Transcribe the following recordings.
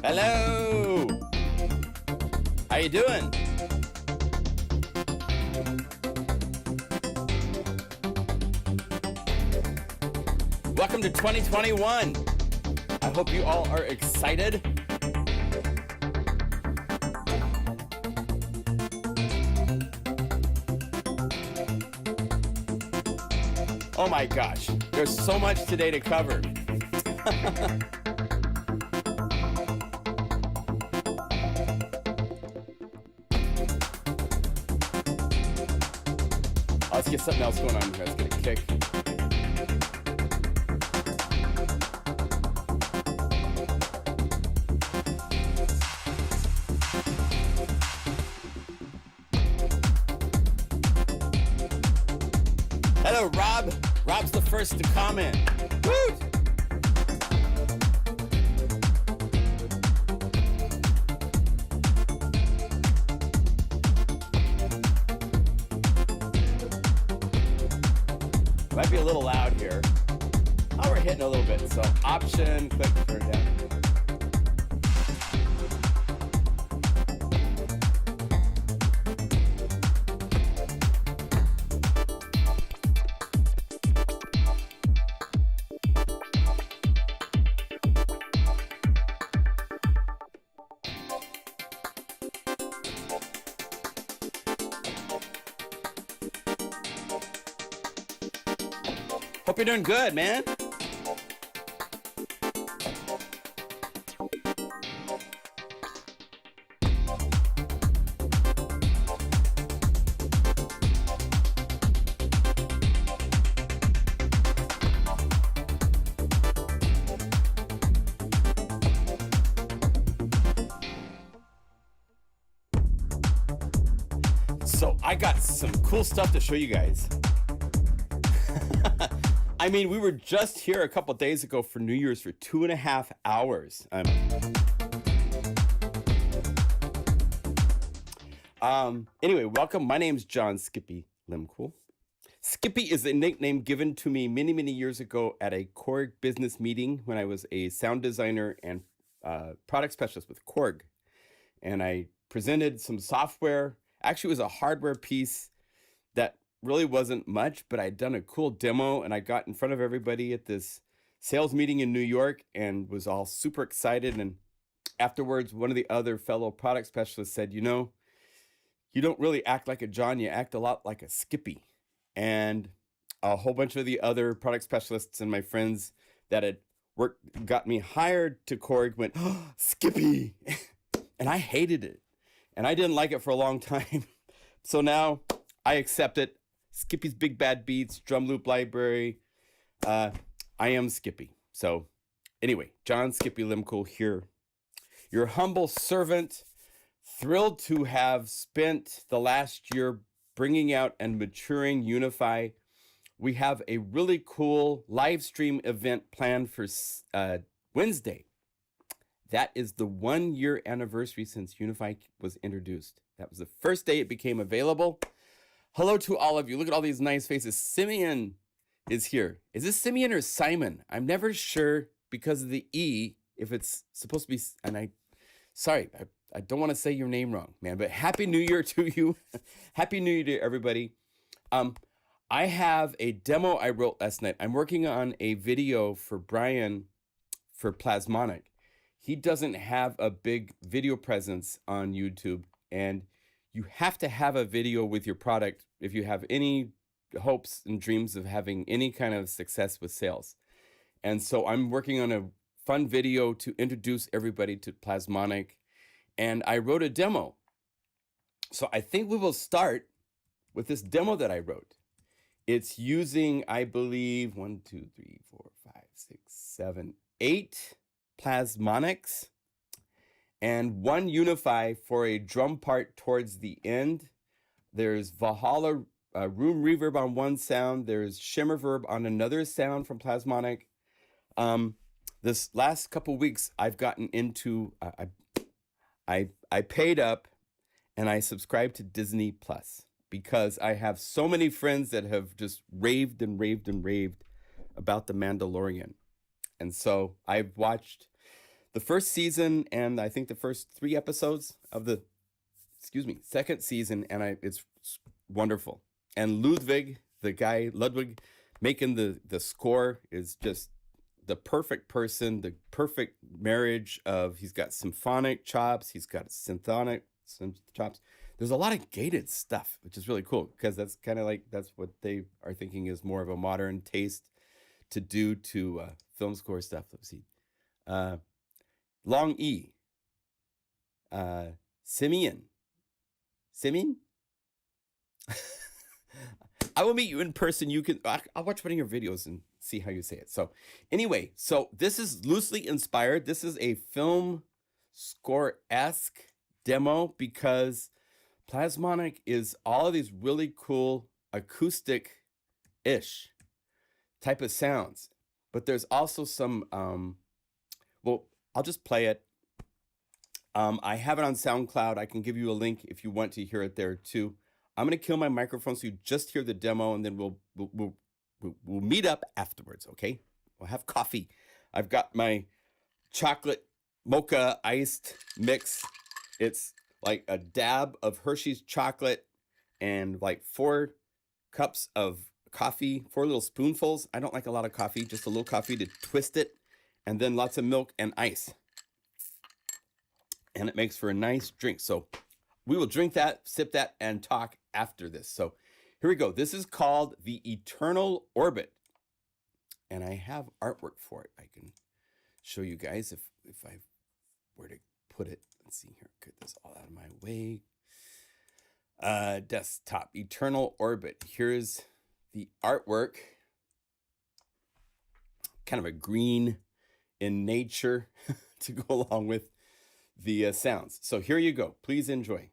Hello. How you doing? Welcome to 2021. I hope you all are excited. Oh my gosh, there's so much today to cover. Let's get something else going on here. Let's get a kick. Hello, Rob. Rob's the first to comment. Woo! Might be a little loud here. Oh, we're hitting a little bit. So option, click, turn down. Hope you're doing good, man. So I got some cool stuff to show you guys. I mean, we were just here a couple days ago for New Year's for 2.5 hours. Anyway, welcome. My name's John Skippy Limcool. Skippy is a nickname given to me many, many years ago at a Korg business meeting when I was a sound designer and product specialist with Korg. And I presented some software. Actually, it was a hardware piece that really wasn't much, but I'd done a cool demo and I got in front of everybody at this sales meeting in New York and was all super excited. And afterwards, one of the other fellow product specialists said, you know, you don't really act like a John, you act a lot like a Skippy. And a whole bunch of the other product specialists and my friends that had got me hired to Korg went, oh, Skippy. And I hated it. And I didn't like it for a long time. So now I accept it. Skippy's Big Bad Beats, Drum Loop Library. I am Skippy. So anyway, John Skippy Limcool here. Your humble servant, thrilled to have spent the last year bringing out and maturing Unify. We have a really cool live stream event planned for Wednesday. That is the 1-year anniversary since Unify was introduced. That was the first day it became available. Hello to all of you. Look at all these nice faces. Simeon is here. Is this Simeon or Simon? I'm never sure because of the E, if it's supposed to be, and sorry, I don't want to say your name wrong, man, but Happy New Year to you. Happy New Year to everybody. I have a demo I wrote last night. I'm working on a video for Brian for Plasmonic. He doesn't have a big video presence on YouTube, and you have to have a video with your product if you have any hopes and dreams of having any kind of success with sales. And so I'm working on a fun video to introduce everybody to Plasmonic, and I wrote a demo. So I think we will start with this demo that I wrote. It's using, I believe, 8 Plasmonics and 1 Unify for a drum part towards the end. There's Valhalla room reverb on one sound. There's shimmer verb on another sound from Plasmonic. This last couple weeks, I've gotten into, I paid up and I subscribed to Disney Plus because I have so many friends that have just raved and raved and raved about The Mandalorian. And so I've watched the first season and I think the first 3 episodes of the second season, and it's wonderful. And Ludwig, the guy Ludwig making the score, is just the perfect person, the perfect marriage of, he's got symphonic chops, he's got symphonic chops. There's a lot of gated stuff, which is really cool, because that's kind of like, that's what they are thinking is more of a modern taste to do to film score stuff. Let's see. Long E. Simeon. I will meet you in person. I'll watch one of your videos and see how you say it. So anyway, so this is loosely inspired. This is a film score-esque demo, because Plasmonic is all of these really cool acoustic-ish type of sounds. But there's also some, well, I'll just play it. I have it on SoundCloud. I can give you a link if you want to hear it there too. I'm gonna kill my microphone so you just hear the demo, and then we'll meet up afterwards. Okay? We'll have coffee. I've got my chocolate mocha iced mix. It's like a dab of Hershey's chocolate and like 4 cups of coffee, 4 little spoonfuls. I don't like a lot of coffee, just a little coffee to twist it, and then lots of milk and ice. And it makes for a nice drink. So we will drink that, sip that, and talk after this. So here we go. This is called the Eternal Orbit. And I have artwork for it. I can show you guys if I were to put it. Let's see here. Get this all out of my way. Desktop, Eternal Orbit. Here's the artwork. Kind of a green in nature to go along with the sounds. So here you go. Please enjoy.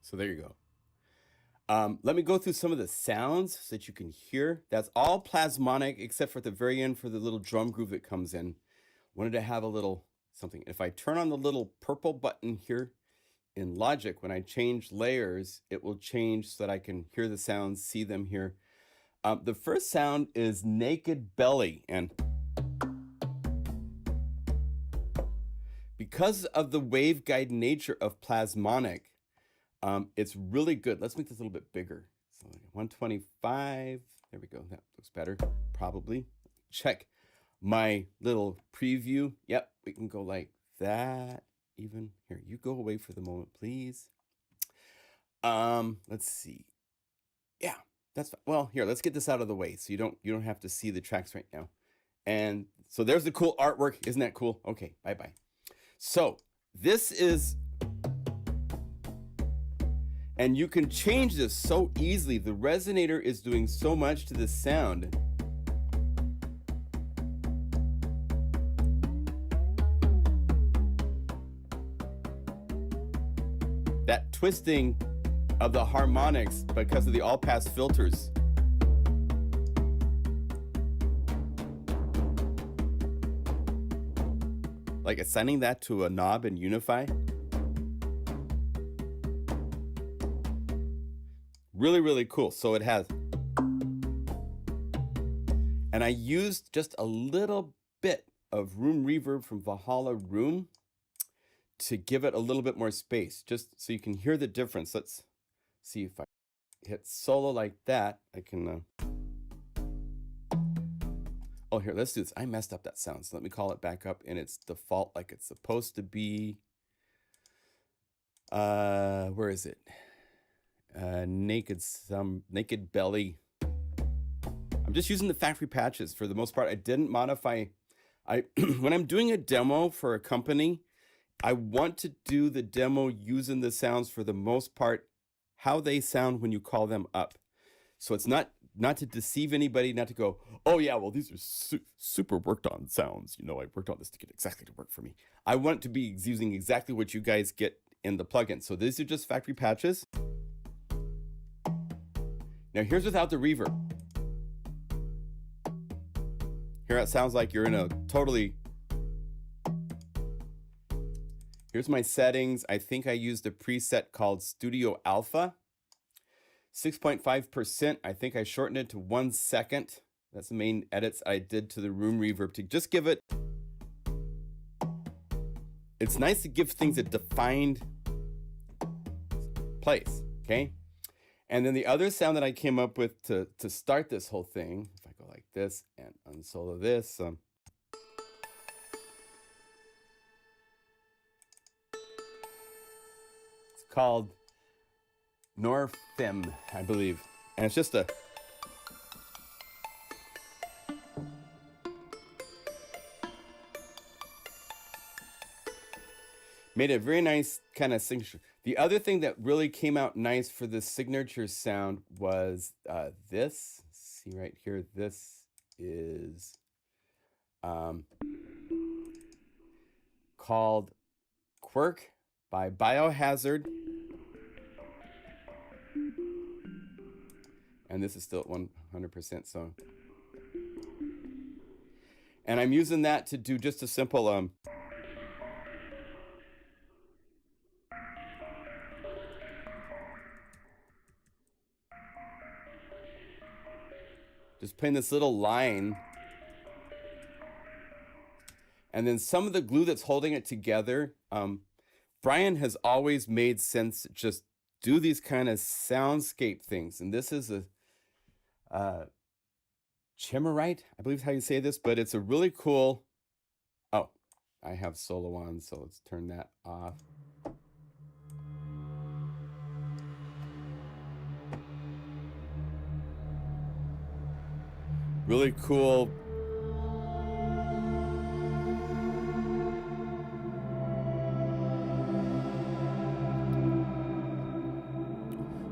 So there you go. Let me go through some of the sounds so that you can hear. That's all Plasmonic, except for at the very end for the little drum groove that comes in. Wanted to have a little something. If I turn on the little purple button here in Logic, when I change layers, it will change so that I can hear the sounds, see them here. The first sound is Naked Belly, and because of the waveguide nature of Plasmonic, it's really good. Let's make this a little bit bigger. So 125. There we go. That looks better, probably. Check my little preview. Yep, we can go like that. Even here, you go away for the moment, please. Let's see. Yeah, that's fine. Well, here, let's get this out of the way so you don't have to see the tracks right now. And so there's the cool artwork. Isn't that cool? Okay, bye-bye. So this is, and you can change this so easily. The resonator is doing so much to the sound. That twisting of the harmonics because of the all-pass filters. Like assigning that to a knob in Unify. Really, really cool. So it has, and I used just a little bit of room reverb from Valhalla Room to give it a little bit more space, just so you can hear the difference. Let's see if I hit solo like that. I can, oh, here, let's do this. I messed up that sound, so let me call it back up in its default like it's supposed to be. Where is it? Naked Belly. I'm just using the factory patches for the most part. I didn't modify. When I'm doing a demo for a company, I want to do the demo using the sounds for the most part, how they sound when you call them up. So it's not to deceive anybody, not to go, oh yeah, well, these are super worked on sounds. You know, I worked on this to get exactly to work for me. I want it to be using exactly what you guys get in the plugin. So these are just factory patches. Now here's without the reverb. Here it sounds like you're in a totally... Here's my settings. I think I used a preset called Studio Alpha. 6.5%. I think I shortened it to 1 second. That's the main edits I did to the room reverb to just give it... It's nice to give things a defined place, okay? And then the other sound that I came up with to start this whole thing, if I go like this and unsolo this, it's called Norfem, I believe. And it's just a... Made a very nice kind of signature. The other thing that really came out nice for the signature sound was this. See right here, this is called Quirk by Biohazard. And this is still at 100%, so. And I'm using that to do just a simple just playing this little line. And then some of the glue that's holding it together. Brian has always made sense to just do these kind of soundscape things. And this is a Chimerite, I believe is how you say this, but it's a really cool... Oh, I have solo on, so let's turn that off. Really cool.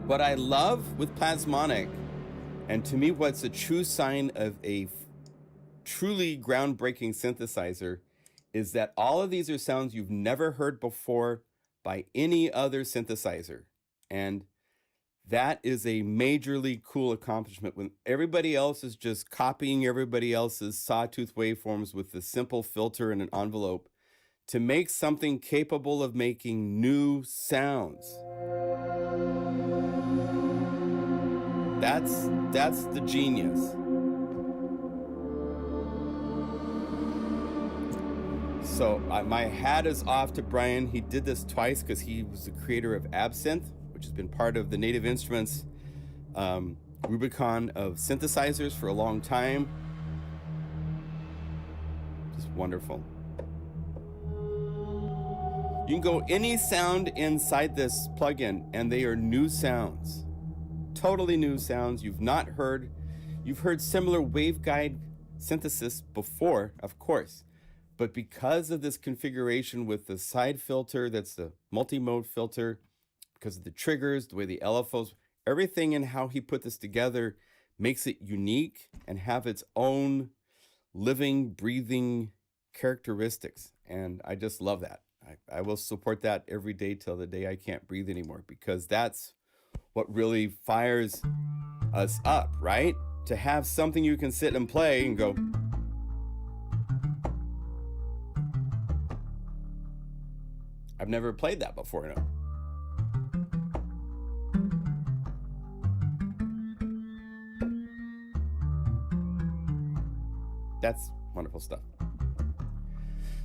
What I love with Plasmonic, and to me what's a true sign of a truly groundbreaking synthesizer, is that all of these are sounds you've never heard before by any other synthesizer. And that is a majorly cool accomplishment when everybody else is just copying everybody else's sawtooth waveforms with a simple filter and an envelope to make something capable of making new sounds. That's the genius. So my hat is off to Brian. He did this twice because he was the creator of Absynth, which has been part of the Native Instruments Rubicon of synthesizers for a long time. Just wonderful. You can go any sound inside this plugin and they are new sounds. Totally new sounds you've not heard. You've heard similar waveguide synthesis before, of course. But because of this configuration with the side filter, that's the multi-mode filter, because of the triggers, the way the LFOs, everything in how he put this together makes it unique and have its own living, breathing characteristics. And I just love that. I will support that every day till the day I can't breathe anymore, because that's what really fires us up, right? To have something you can sit and play and go, I've never played that before, no. That's wonderful stuff.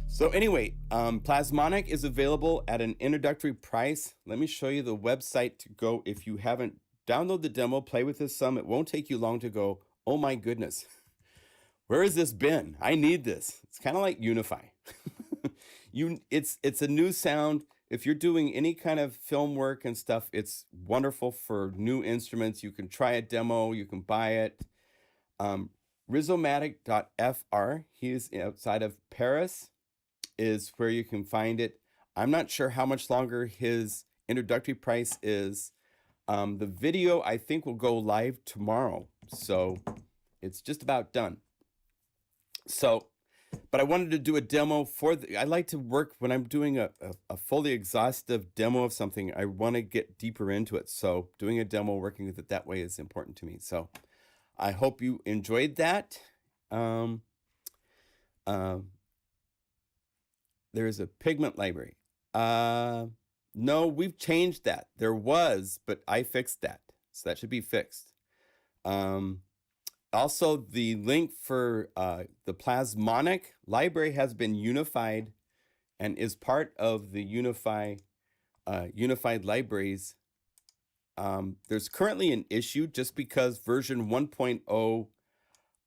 So anyway, Plasmonic is available at an introductory price. Let me show you the website to go if you haven't. Download the demo, play with this some. It won't take you long to go, oh my goodness, where has this been? I need this. It's kind of like Unify. It's a new sound. If you're doing any kind of film work and stuff, it's wonderful for new instruments. You can try a demo, you can buy it. Rhizomatic.fr, he's outside of Paris, is where you can find it. I'm not sure how much longer his introductory price is. The video, I think, will go live tomorrow, so it's just about done. So, but I wanted to do a demo for I like to work when I'm doing a fully exhaustive demo of something. I want to get deeper into it. So doing a demo, working with it that way is important to me. So I hope you enjoyed that. There is a pigment library. No, we've changed that. There was, but I fixed that. So that should be fixed. Also, the link for the Plasmonic library has been unified and is part of the unified libraries. There's currently an issue just because version 1.0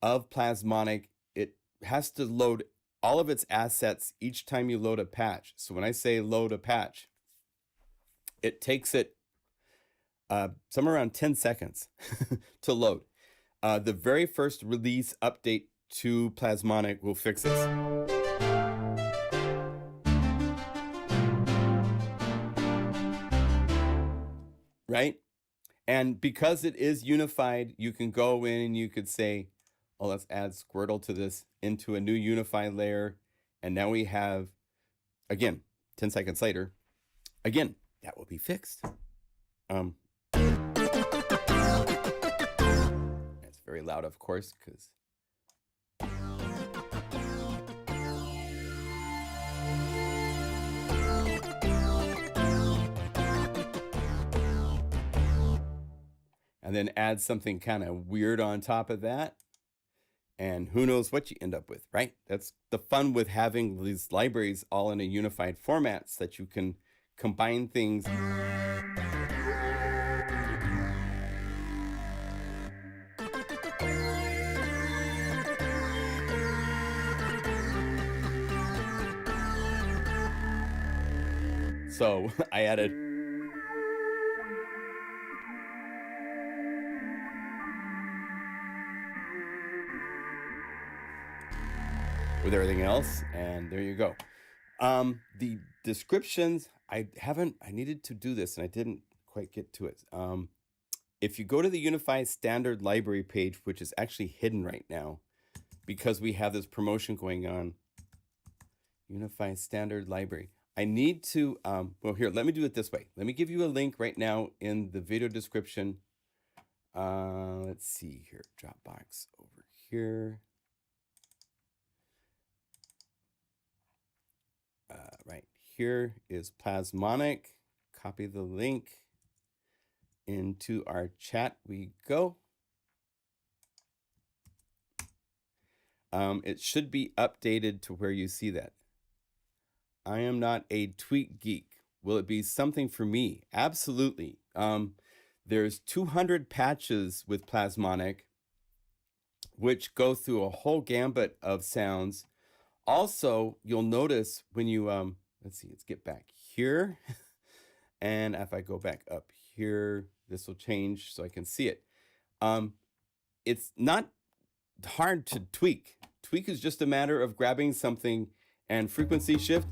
of Plasmonic, it has to load all of its assets each time you load a patch. So when I say load a patch, it takes it somewhere around 10 seconds to load. The very first release update to Plasmonic will fix this. Right? And because it is unified, you can go in and you could say, oh, let's add Squirtle to this into a new unified layer. And now we have, again, 10 seconds later, again, that will be fixed. It's very loud, of course, because and then add something kind of weird on top of that. And who knows what you end up with, right? That's the fun with having these libraries all in a unified format so that you can combine things. So I added with everything else, and there you go. The descriptions, I needed to do this and I didn't quite get to it. If you go to the Unified Standard Library page, which is actually hidden right now because we have this promotion going on, Unified Standard Library, I need to, well, here, let me do it this way. Let me give you a link right now in the video description. Let's see here, Dropbox over here. Right here is Plasmonic. Copy the link into our chat. We go. It should be updated to where you see that. I am not a tweak geek. Will it be something for me? Absolutely. There's 200 patches with Plasmonic, which go through a whole gambit of sounds. Also, you'll notice when you, let's see, let's get back here. And if I go back up here, this will change so I can see it. It's not hard to tweak. Tweak is just a matter of grabbing something and frequency shift.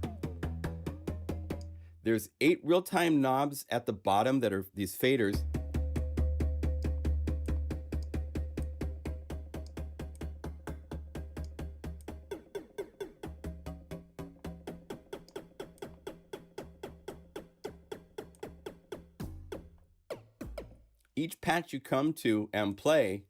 There's 8 real-time knobs at the bottom that are these faders. Each patch you come to and play,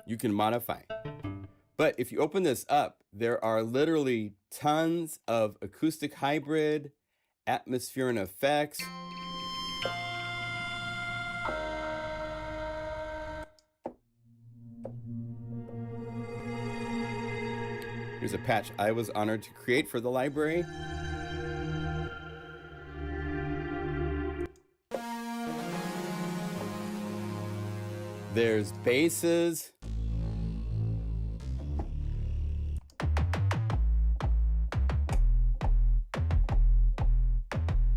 you can modify. But if you open this up, there are literally tons of acoustic hybrid, atmosphere and effects. Here's a patch I was honored to create for the library. There's basses.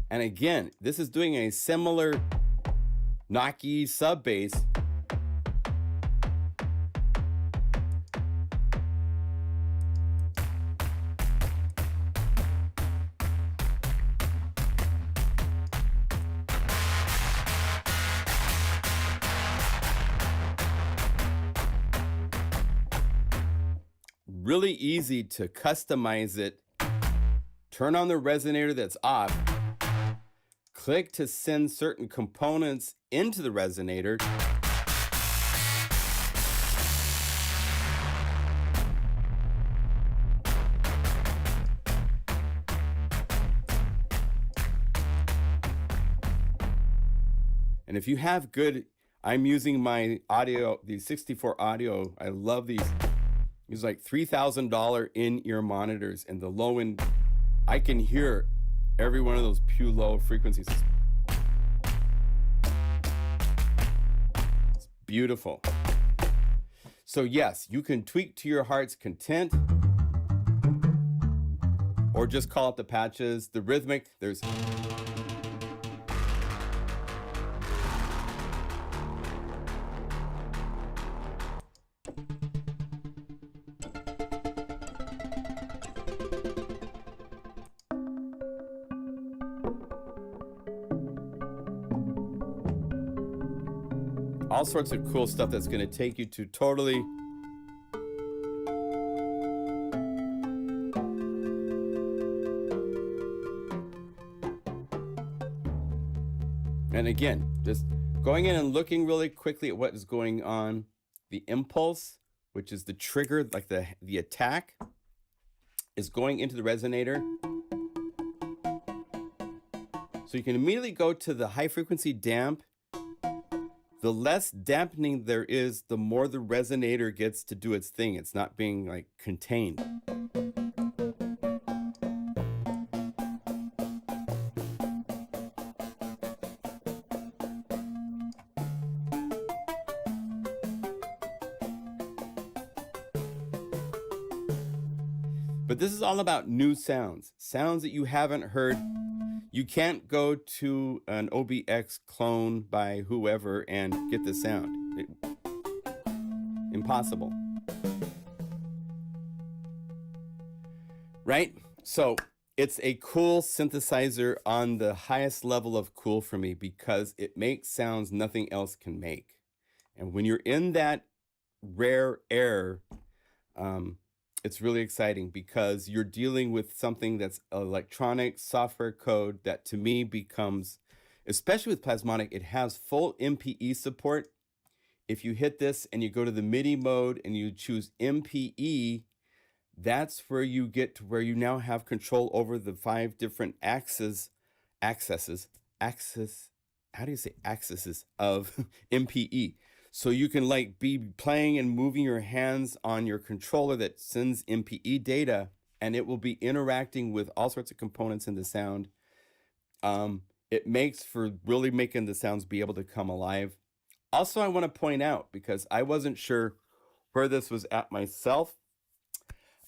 And again, this is doing a similar knocky sub bass. Really easy to customize it. Turn on the resonator that's off. Click to send certain components into the resonator. And if you have good, I'm using my audio, the 64 audio. I love these. These like $3,000 in-ear monitors, and the low end, I can hear every one of those pew low frequencies. It's beautiful. So yes, you can tweak to your heart's content, or just call it the patches. The rhythmic, there's all sorts of cool stuff that's going to take you to totally and again, just going in and looking really quickly at what is going on. The impulse, which is the trigger, like the attack, is going into the resonator. So you can immediately go to the high frequency damp. The less dampening there is, the more the resonator gets to do its thing. It's not being like contained. But this is all about new sounds, sounds that you haven't heard. You can't go to an OBX clone by whoever and get the sound. Impossible. Right? So it's a cool synthesizer on the highest level of cool for me because it makes sounds nothing else can make. And when you're in that rare air, it's really exciting because you're dealing with something that's electronic software code that to me becomes, especially with Plasmonic, it has full MPE support. If you hit this and you go to the MIDI mode and you choose MPE, that's where you get to where you now have control over the 5 different axes of MPE. So you can like be playing and moving your hands on your controller that sends MPE data, and it will be interacting with all sorts of components in the sound. It makes for really making the sounds be able to come alive. Also, I want to point out, because I wasn't sure where this was at myself,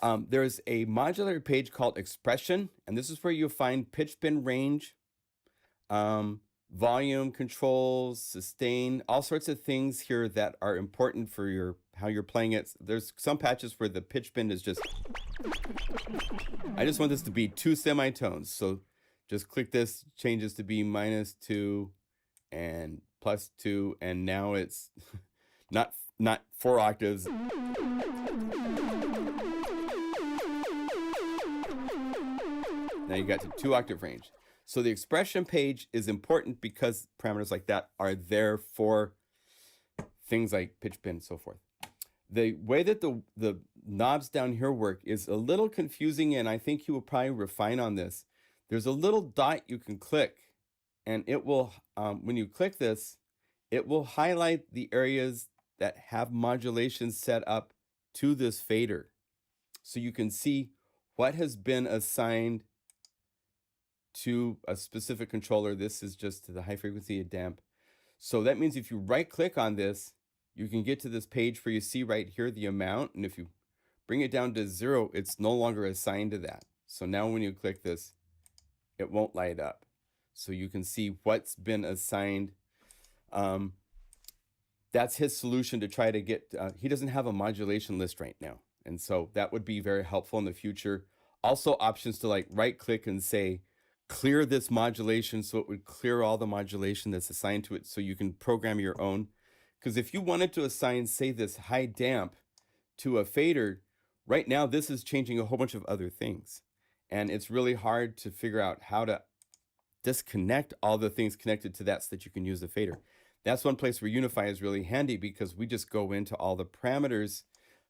there's a modular page called Expression, and this is where you'll find pitch bend range, volume controls, sustain, all sorts of things here that are important for how you're playing it. There's some patches where the pitch bend is just, I just want this to be 2 semitones. So just click this, changes to be -2 and +2, and now it's not 4 octaves. Now you got to 2 octave range. So the expression page is important because parameters like that are there for things like pitch bend and so forth. The way that the knobs down here work is a little confusing, and I think you will probably refine on this. There's a little dot you can click, and it will, when you click this, it will highlight the areas that have modulation set up to this fader. so you can see what has been assigned to a specific controller. This is just to the high frequency damp. So that means if you right click on this, you can get to this page where you see right here the amount. And if you bring it down to 0, it's no longer assigned to that. So now when you click this, it won't light up. So you can see what's been assigned. That's his solution to try to get, he doesn't have a modulation list right now. And so that would be very helpful in the future. Also options to like right click and say, clear this modulation, so it would clear all the modulation that's assigned to it so you can program your own. Because if you wanted to assign, say, this high damp to a fader, right now this is changing a whole bunch of other things. And it's really hard to figure out how to disconnect all the things connected to that so that you can use the fader. That's one place where Unify is really handy because we just go into all the parameters,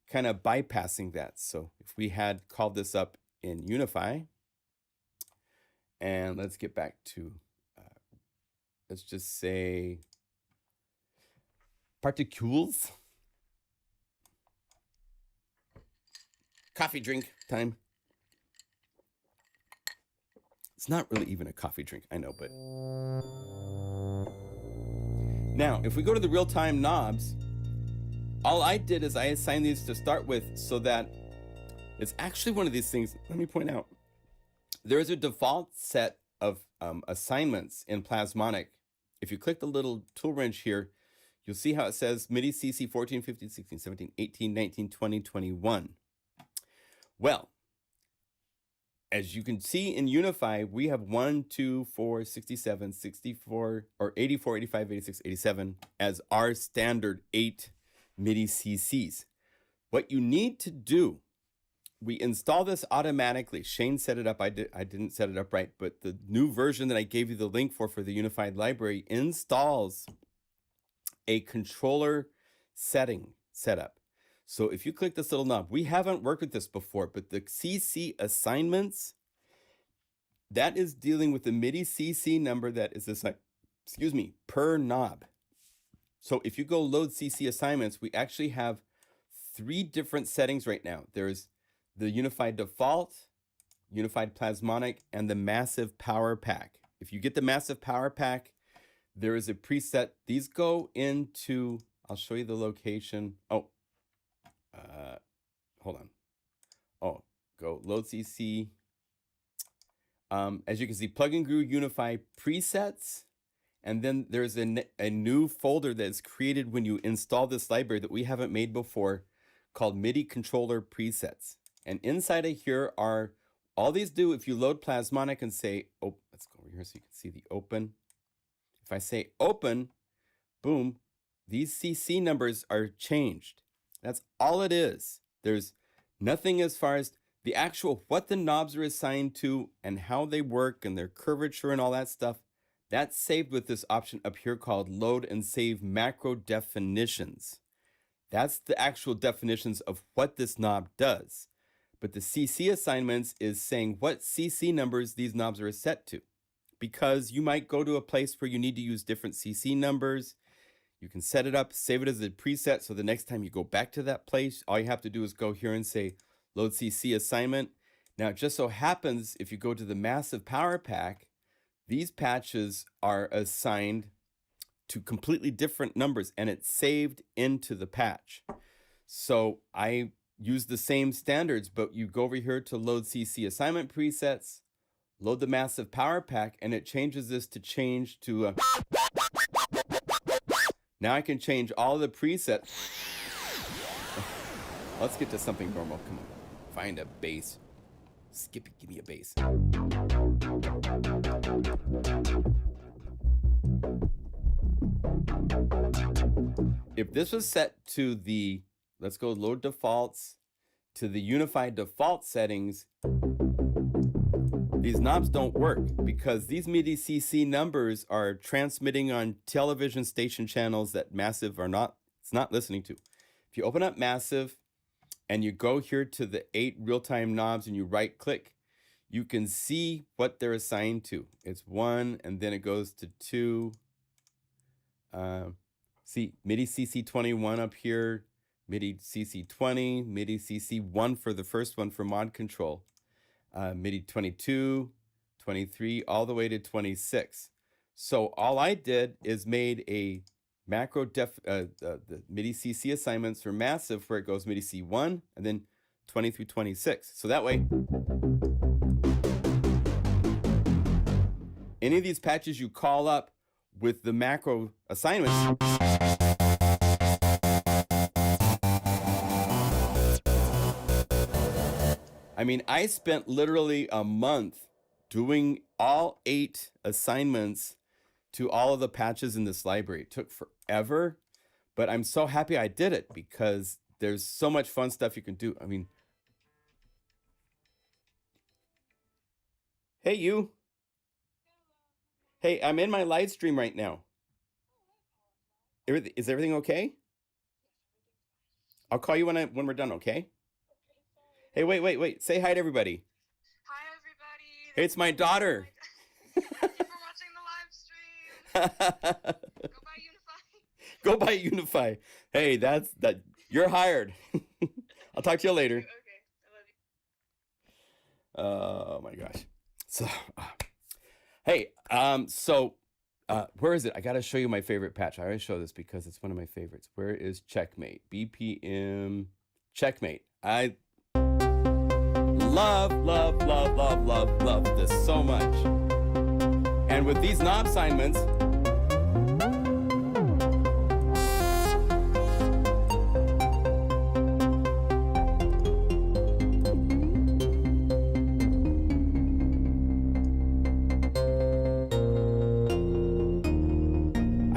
kind of bypassing that. So if we had called this up in Unify, and let's get back to, let's just say particles. Coffee drink time. It's not really even a coffee drink, I know, but. Now, if we go to the real-time knobs, all I did is I assigned these to start with so that it's actually one of these things. Let me point out. There is a default set of assignments in Plasmonic. If you click the little tool wrench here, you'll see how it says MIDI CC 14, 15, 16, 17, 18, 19, 20, 21. Well, as you can see in Unify, we have 1, 2, 4, 67, 64, or 84, 85, 86, 87 as our standard 8 MIDI CCs. What you need to do, we install this automatically. Shane set it up. I didn't set it up right, but the new version that I gave you the link for the Unified Library installs a controller setup. So if you click this little knob, we haven't worked with this before, but the CC assignments, that is dealing with the MIDI CC number that is assigned, per knob. So if you go load CC assignments, we actually have 3 different settings right now. There's the Unified Default, Unified Plasmonic, and the Massive Power Pack. If you get the Massive Power Pack, there is a preset. These go into, I'll show you the location. Oh, hold on. Oh, go load CC. As you can see, Plugin Guru Unify presets. And then there's a new folder that's created when you install this library that we haven't made before called MIDI Controller Presets. And inside of here are all these do. If you load Plasmonic and say, oh, let's go over here so you can see the open. If I say open, boom, these CC numbers are changed. That's all it is. There's nothing as far as the actual what the knobs are assigned to and how they work and their curvature and all that stuff. That's saved with this option up here called Load and Save Macro Definitions. That's the actual definitions of what this knob does. But the CC assignments is saying what CC numbers these knobs are set to. Because you might go to a place where you need to use different CC numbers. You can set it up, save it as a preset, so the next time you go back to that place, all you have to do is go here and say Load CC assignment. Now, it just so happens if you go to the Massive Power Pack, these patches are assigned to completely different numbers and it's saved into the patch. So I use the same standards, but you go over here to Load CC assignment presets, load the Massive Power Pack, and it changes this to change to a... Now I can change all the presets. Let's get to something normal. Come on, find a bass. Skippy, give me a bass. If this was set to the, let's go load defaults, to the Unified Default settings, these knobs don't work because these MIDI CC numbers are transmitting on television station channels that Massive are not, it's not listening to. If you open up Massive and you go here to the 8 real-time knobs and you right click, you can see what they're assigned to. It's 1 and then it goes to 2. See MIDI CC 21 up here, MIDI CC20, MIDI CC1 for the first one for mod control, MIDI 22, 23, all the way to 26. So all I did is made a macro the MIDI CC assignments for massive where it goes MIDI C1 and then 20 through 26. So that way, any of these patches you call up with the macro assignments, I mean, I spent literally a month doing all 8 assignments to all of the patches in this library. It took forever, but I'm so happy I did it because there's so much fun stuff you can do. I mean, hey, you. Hey, I'm in my live stream right now. Is everything okay? I'll call you when we're done, okay? Hey, wait. Say hi to everybody. Hi, everybody. Hey, it's my daughter. Thank you for watching the live stream. Go buy Unify. Hey, that. You're hired. I'll talk to you later. Okay, I love you. Oh my gosh. So, hey, where is it? I gotta show you my favorite patch. I always show this because it's one of my favorites. Where is Checkmate? BPM Checkmate. I love this so much. And with these knob assignments,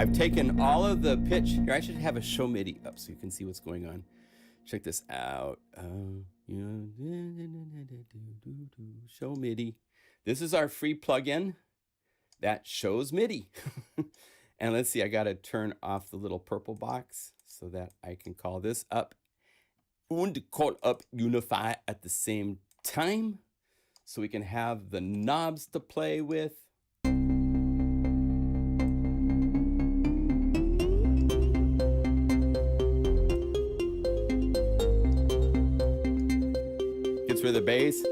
I've taken all of the pitch. Here, I should have a show MIDI up so you can see what's going on. Check this out. Show MIDI. This is our free plugin that shows MIDI. And let's see, I got to turn off the little purple box so that I can call this up and call up Unify at the same time so we can have the knobs to play with. Gets rid of the bass.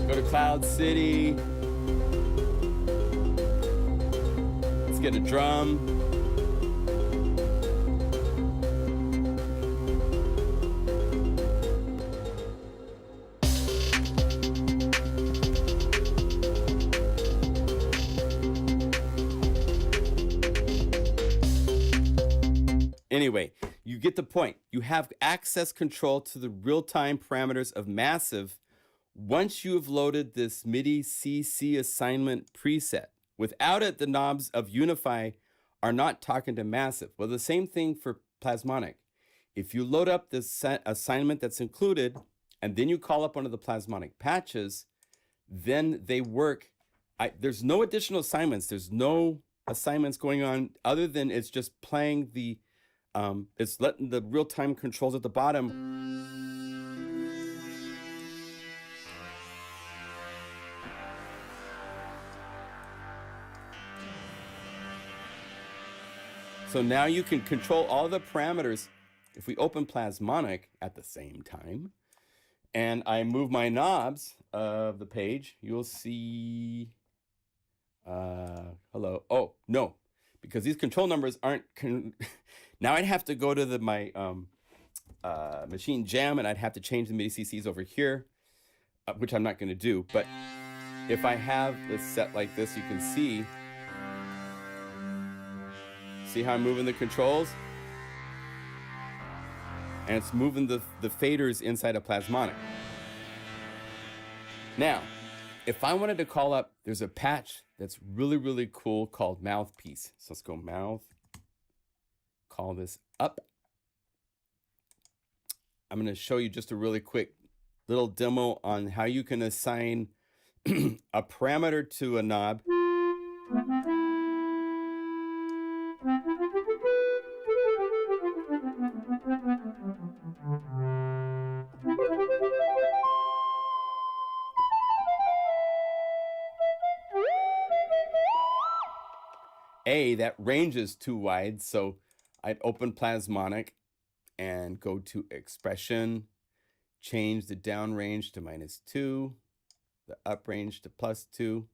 Go to Cloud City. Let's get a drum. Anyway, you get the point. You have access control to the real-time parameters of Massive once you have loaded this MIDI CC assignment preset. Without it, the knobs of Unify are not talking to Massive. Well, the same thing for Plasmonic. If you load up this assignment that's included, and then you call up one of the Plasmonic patches, then they work. There's no additional assignments. There's no assignments going on other than it's just playing the it's letting the real-time controls at the bottom. So now you can control all the parameters. If we open Plasmonic at the same time, and I move my knobs of the page, you'll see, hello. Oh, no, because these control numbers aren't, now I'd have to go to my machine jam and I'd have to change the MIDI CCs over here, which I'm not gonna do. But if I have this set like this, you can see how I'm moving the controls? And it's moving the faders inside of Plasmonic. Now, if I wanted to call up, there's a patch that's really, really cool called Mouthpiece. So let's go Mouth, call this up. I'm gonna show you just a really quick little demo on how you can assign a parameter to a knob. A, that range is too wide. So I'd open Plasmonic and go to expression, change the down range to -2, the up range to +2.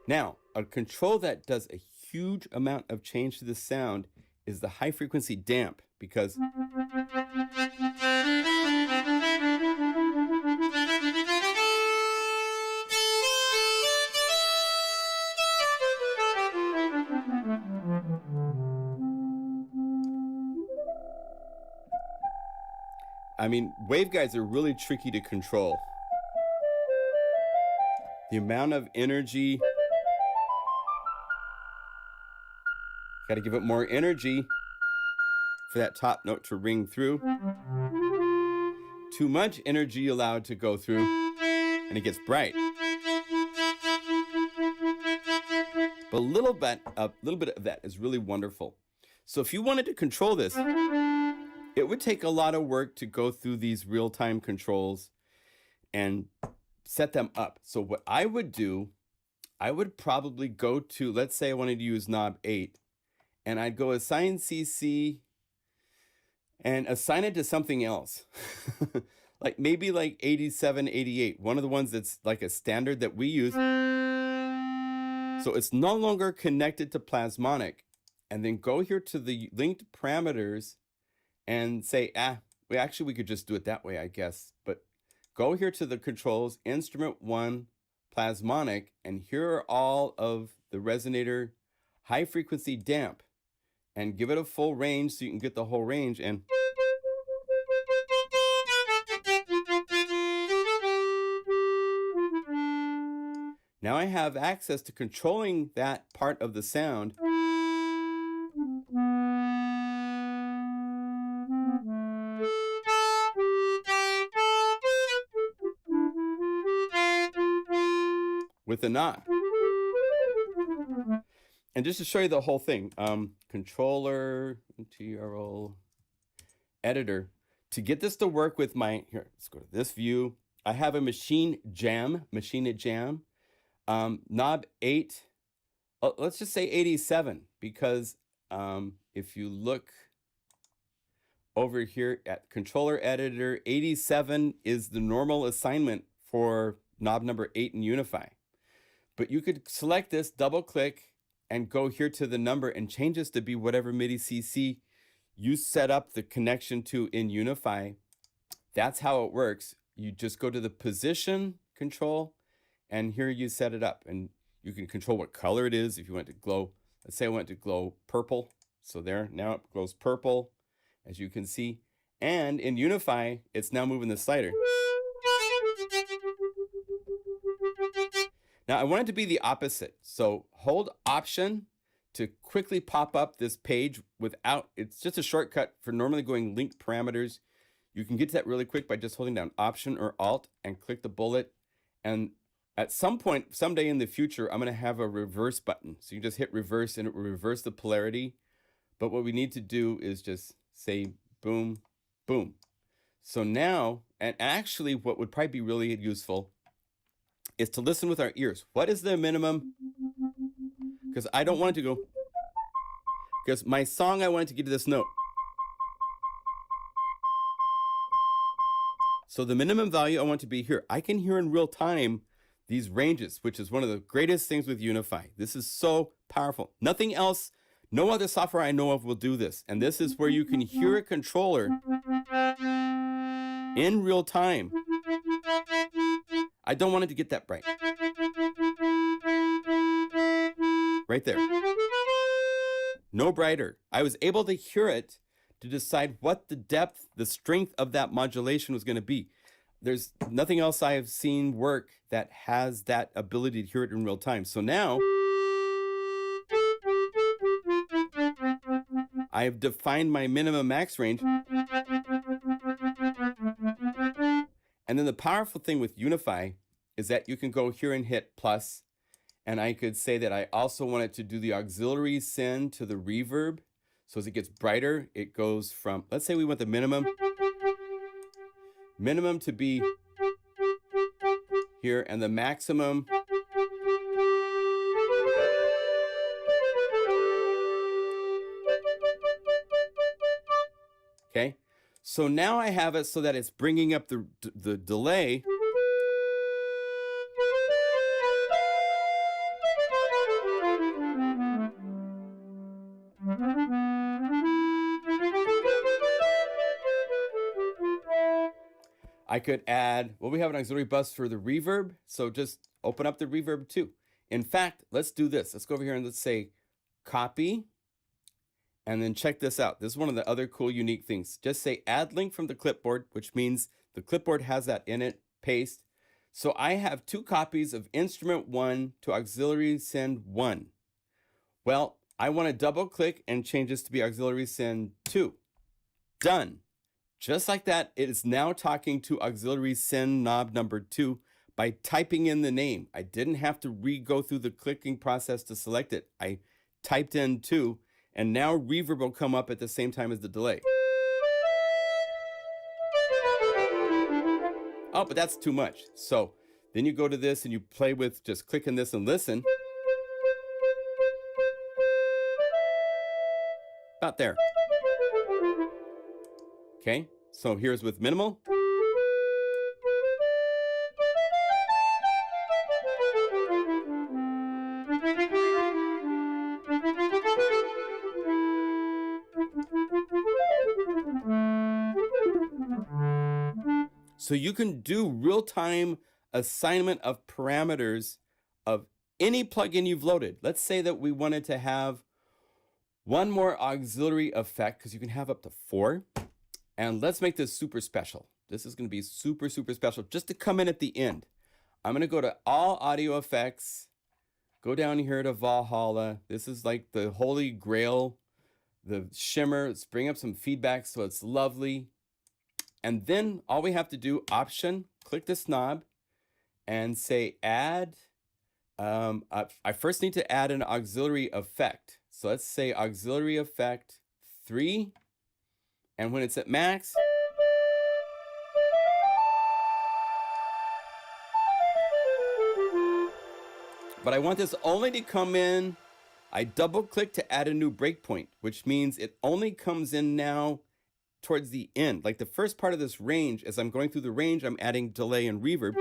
Now, a control that does a huge amount of change to the sound is the high frequency damp, because I mean, waveguides are really tricky to control. The amount of energy, got to give it more energy for that top note to ring through. Too much energy allowed to go through, and it gets bright. But a little bit of that is really wonderful. So if you wanted to control this, it would take a lot of work to go through these real-time controls and set them up. So what I would do, I would probably go to, let's say I wanted to use knob 8, and I'd go assign CC and assign it to something else. Like maybe like 87, 88, one of the ones that's like a standard that we use. So it's no longer connected to Plasmonic. And then go here to the linked parameters and say, we could just do it that way, I guess. But go here to the controls, instrument 1, Plasmonic, and here are all of the resonator high frequency damp, and give it a full range so you can get the whole range. And now I have access to controlling that part of the sound with a knob. And just to show you the whole thing, controller, TRL, editor, to get this to work with my, here, let's go to this view. I have a Machine it Jam, knob 8, let's just say 87, because if you look over here at controller editor, 87 is the normal assignment for knob number 8 in Unify. But you could select this, double click, and go here to the number and change this to be whatever MIDI CC you set up the connection to in Unify. That's how it works. You just go to the position control, and here you set it up. And you can control what color it is. If you want it to glow, let's say I want it to glow purple. So there, now it glows purple, as you can see. And in Unify, it's now moving the slider. Now I want it to be the opposite. So hold Option to quickly pop up this page without, it's just a shortcut for normally going linked parameters. You can get to that really quick by just holding down Option or Alt and click the bullet. And at some point, someday in the future, I'm going to have a reverse button. So you just hit reverse and it will reverse the polarity. But what we need to do is just say boom, boom. So now, and actually what would probably be really useful is to listen with our ears. What is the minimum? Because I don't want it to go, because my song, I want it to get to this note. So the minimum value I want to be here. I can hear in real time these ranges, which is one of the greatest things with Unify. This is so powerful. Nothing else, no other software I know of will do this. And this is where you can hear a controller in real time. I don't want it to get that bright. Right there. No brighter. I was able to hear it to decide what the depth, the strength of that modulation was going to be. There's nothing else I have seen work that has that ability to hear it in real time. So now I have defined my minimum max range. And then the powerful thing with Unify is that you can go here and hit plus, and I could say that I also want it to do the auxiliary send to the reverb. So as it gets brighter, it goes from, let's say we want the minimum minimum to be here, and the maximum okay. So now I have it so that it's bringing up the delay. I could add, well, we have an auxiliary bus for the reverb, so just open up the reverb too. In fact, let's do this. Let's go over here and let's say copy, and then check this out. This is one of the other cool, unique things. Just say add link from the clipboard, which means the clipboard has that in it, paste. So I have 2 copies of instrument 1 to auxiliary send 1. Well, I want to double click and change this to be auxiliary send 2. Done. Just like that, it is now talking to auxiliary send knob number 2 by typing in the name. I didn't have to go through the clicking process to select it. I typed in 2, and now reverb will come up at the same time as the delay. Oh, but that's too much. So then you go to this and you play with just clicking this and listen. About there. Okay, so here's with minimal. So you can do real-time assignment of parameters of any plugin you've loaded. Let's say that we wanted to have one more auxiliary effect, because you can have up to 4. And let's make this super special. This is going to be super, super special just to come in at the end. I'm going to go to all audio effects, go down here to Valhalla. This is like the holy grail, the shimmer. Let's bring up some feedback so it's lovely. And then all we have to do, option, click this knob and say add. I first need to add an auxiliary effect. So let's say auxiliary effect 3. And when it's at max, but I want this only to come in. I double click to add a new breakpoint, which means it only comes in now towards the end. Like the first part of this range, as I'm going through the range, I'm adding delay and reverb.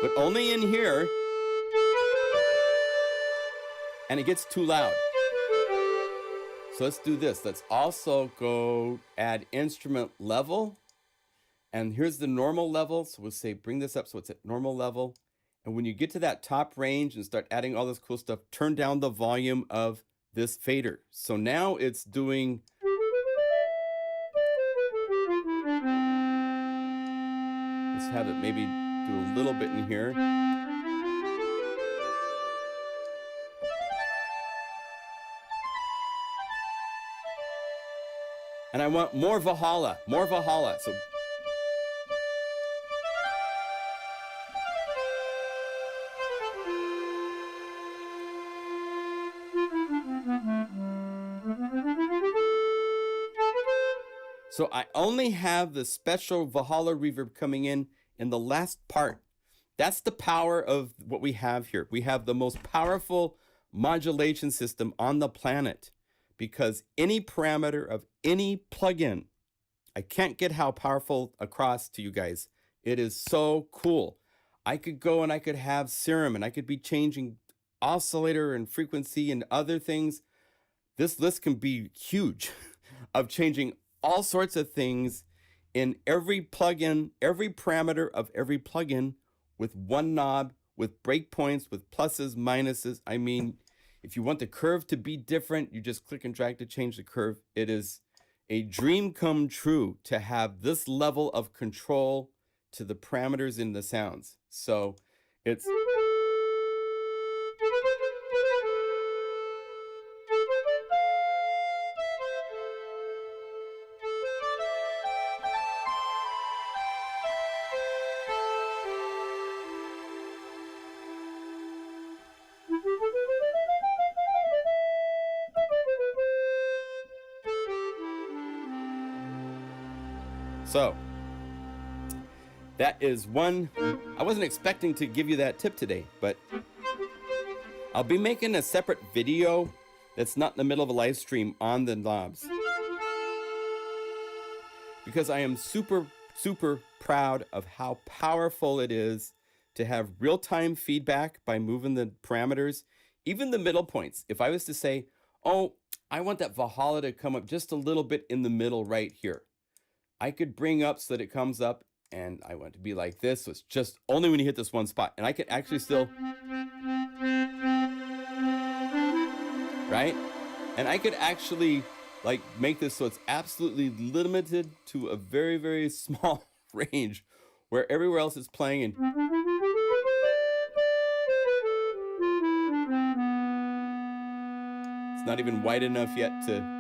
But only in here. And it gets too loud. So let's do this. Let's also go add instrument level. And here's the normal level. So we'll say bring this up so it's at normal level. And when you get to that top range and start adding all this cool stuff, turn down the volume of this fader. So now it's doing. Let's have it maybe do a little bit in here. And I want more Valhalla, more Valhalla. So I only have the special Valhalla reverb coming in the last part. That's the power of what we have here. We have the most powerful modulation system on the planet, because any parameter of any plugin, I can't get how powerful across to you guys. It is so cool. I could go and I could have Serum and I could be changing oscillator and frequency and other things. This list can be huge of changing all sorts of things in every plugin, every parameter of every plugin with one knob, with breakpoints, with pluses, minuses. I mean, if you want the curve to be different, you just click and drag to change the curve. It is a dream come true to have this level of control to the parameters in the sounds. So it's So that is one. I wasn't expecting to give you that tip today, but I'll be making a separate video that's not in the middle of a live stream on the knobs, because I am super, super proud of how powerful it is to have real-time feedback by moving the parameters, even the middle points. If I was to say, oh, I want that Valhalla to come up just a little bit in the middle right here, I could bring up so that it comes up, and I want it to be like this, so it's just only when you hit this one spot. And I can actually still, right? And I could actually like make this so it's absolutely limited to a very, very small range where everywhere else is playing. And it's not even wide enough yet to.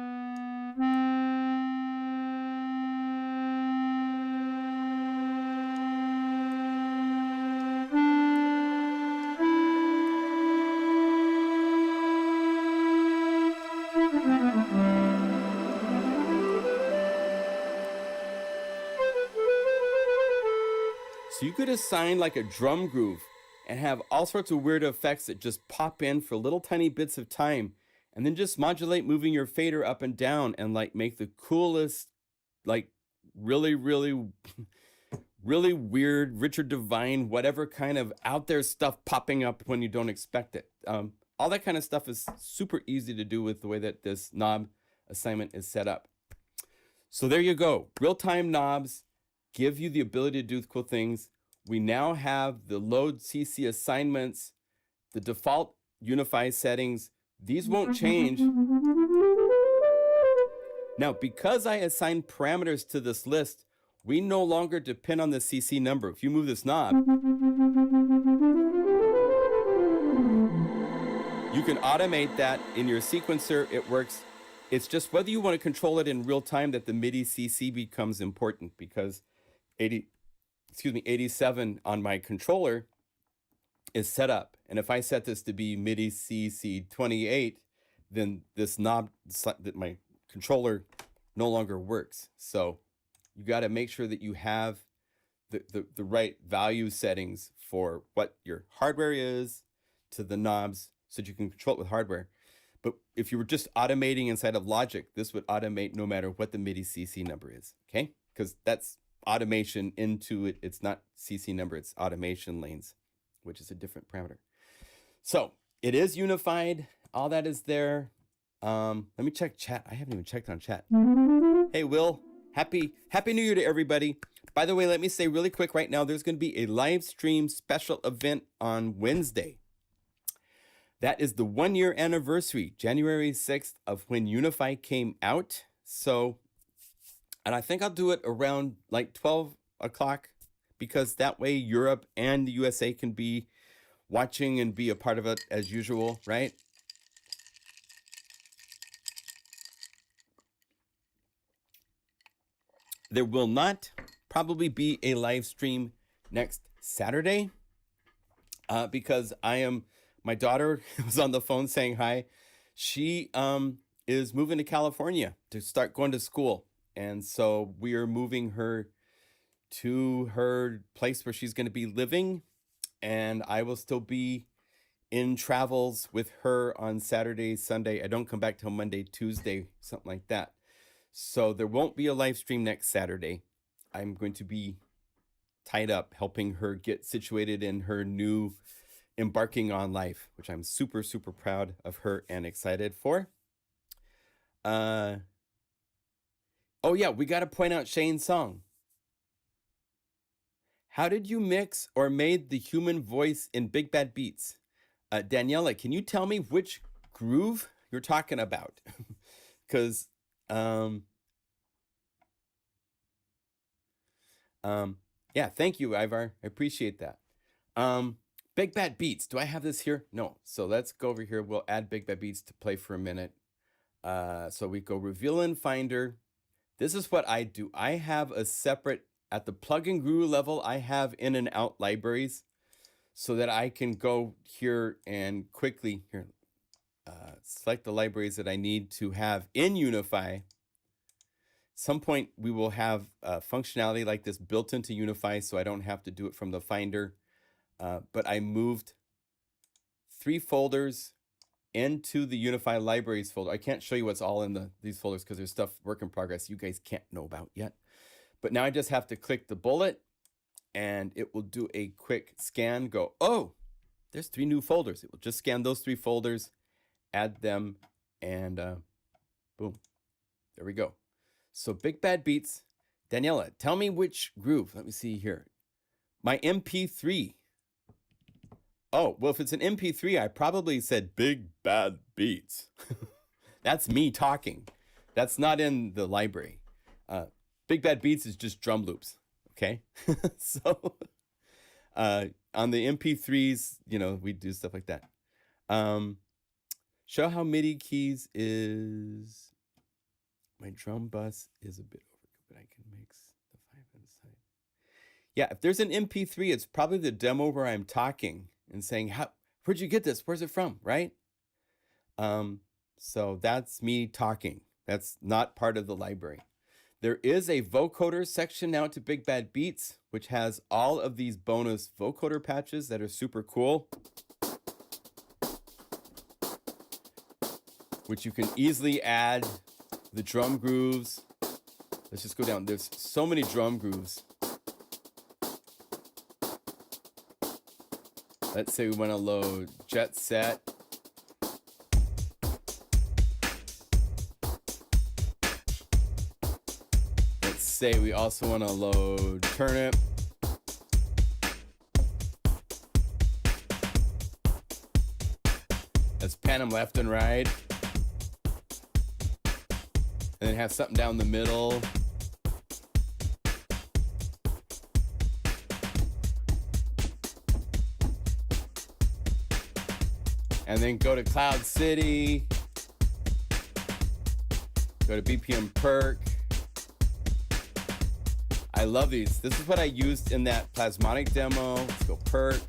So you could assign like a drum groove and have all sorts of weird effects that just pop in for little tiny bits of time, and then just modulate moving your fader up and down and like make the coolest, like really, really, really weird Richard Devine, whatever kind of out there stuff popping up when you don't expect it. All that kind of stuff is super easy to do with the way that this knob assignment is set up. So there you go. Real-time knobs give you the ability to do cool things. We now have the load CC assignments, the default Unify settings. These won't change. Now, because I assigned parameters to this list, we no longer depend on the CC number. If you move this knob, you can automate that in your sequencer. It works. It's just whether you want to control it in real time that the MIDI CC becomes important, because 87 on my controller is set up. And if I set this to be MIDI CC 28, then this knob, my controller, no longer works. So you got to make sure that you have the right value settings for what your hardware is to the knobs so that you can control it with hardware. But if you were just automating inside of Logic, this would automate no matter what the MIDI CC number is, okay? Because that's automation into it. It's not CC number, it's automation lanes, which is a different parameter. So it is unified. All that is there. Let me check chat. I haven't even checked on chat. Hey, Will, happy New Year to everybody. By the way, let me say really quick right now, there's going to be a live stream special event on Wednesday. That is the 1 year anniversary, January 6th, of when Unify came out. So, and I think I'll do it around like 12 o'clock, because that way Europe and the USA can be watching and be a part of it as usual, right? There will not probably be a live stream next Saturday because my daughter was on the phone saying hi. She is moving to California to start going to school. And so we are moving her to her place where she's going to be living. And I will still be in travels with her on Saturday, Sunday. I don't come back till Monday, Tuesday, something like that. So there won't be a live stream next Saturday. I'm going to be tied up helping her get situated in her new embarking on life, which I'm super, super proud of her and excited for. Oh yeah, we got to point out Shane's song. How did you mix or made the human voice in Big Bad Beats? Daniela, can you tell me which groove you're talking about? Because yeah, thank you, Ivar. I appreciate that. Big Bad Beats. Do I have this here? No. So let's go over here. We'll add Big Bad Beats to play for a minute. So we go Reveal in Finder. This is what I do. I have a separate, at the plugin guru level, I have in and out libraries so that I can go here and quickly select the libraries that I need to have in Unify some point we will have functionality like this built into Unify, so I don't have to do it from the Finder. But I moved 3 folders into the Unify Libraries folder. I can't show you what's all in these folders because there's stuff work in progress you guys can't know about yet. But now I just have to click the bullet and it will do a quick scan, go, oh, there's 3 new folders. It will just scan those 3 folders, add them, and boom, there we go. So Big Bad Beats. Daniela, tell me which groove. Let me see here. My MP3. Oh, well, if it's an MP3, I probably said Big Bad Beats. That's me talking. That's not in the library. Big Bad Beats is just drum loops, okay? So on the MP3s, you know, we do stuff like that. Show how MIDI keys is. My drum bus is a bit overkill, but I can mix the 5 inside. Yeah, if there's an MP3, it's probably the demo where I'm talking and saying, where'd you get this? Where's it from, right? So that's me talking. That's not part of the library. There is a vocoder section now to Big Bad Beats, which has all of these bonus vocoder patches that are super cool, which you can easily add the drum grooves. Let's just go down. There's so many drum grooves. Let's say we want to load Jet Set. Let's say we also want to load Turnip. Let's pan them left and right. And then have something down the middle. And then go to Cloud City, go to BPM Perk. I love these. This is what I used in that Plasmonic demo. Let's go Perk.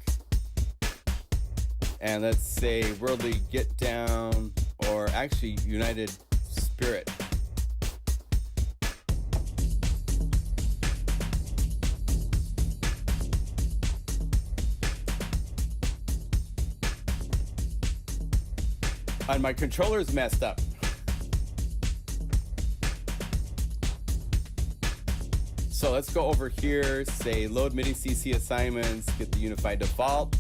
And let's say Worldly Get Down, or actually United Spirit. And my controller's messed up. So let's go over here, say load MIDI CC assignments, get the unified default.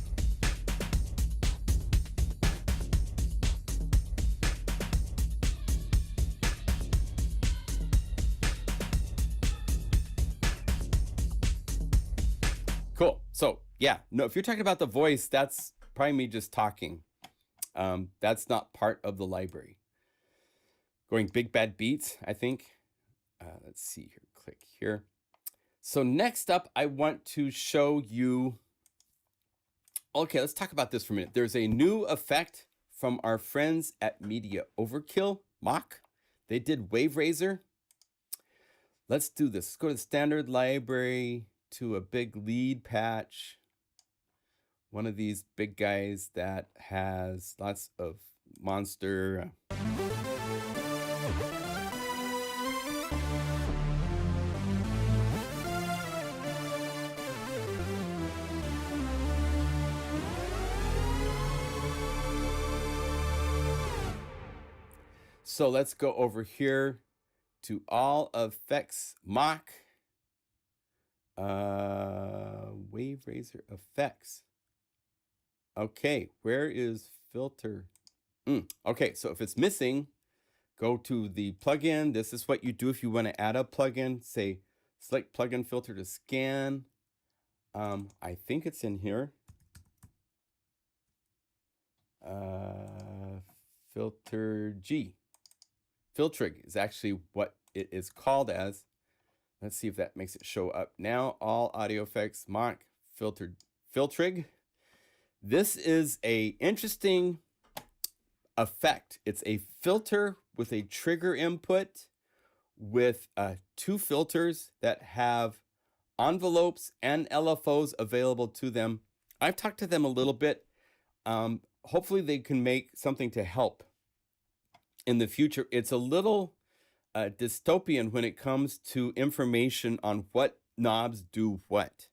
Cool. So yeah, no, if you're talking about the voice, that's probably me just talking. That's not part of the library. Going Big Bad Beats, I think. Let's see here, click here. So next up, I want to show you, okay, let's talk about this for a minute. There's a new effect from our friends at Media Overkill, Mach. They did Wave Razor. Let's do this. Let's go to the standard library, to a big lead patch. One of these big guys that has lots of monster. So let's go over here to all effects Mach. Wave Razor effects. Okay, where is filter? Okay, so if it's missing, go to the plugin. This is what you do if you want to add a plugin. Say, select plugin filter to scan. I think it's in here. Filter G. Filtrig is actually what it is called as. Let's see if that makes it show up now. All audio effects, Mach, Filtrig. This is a interesting effect. It's a filter with a trigger input with 2 filters that have envelopes and LFOs available to them. I've talked to them a little bit. Hopefully they can make something to help in the future. It's a little dystopian when it comes to information on what knobs do what.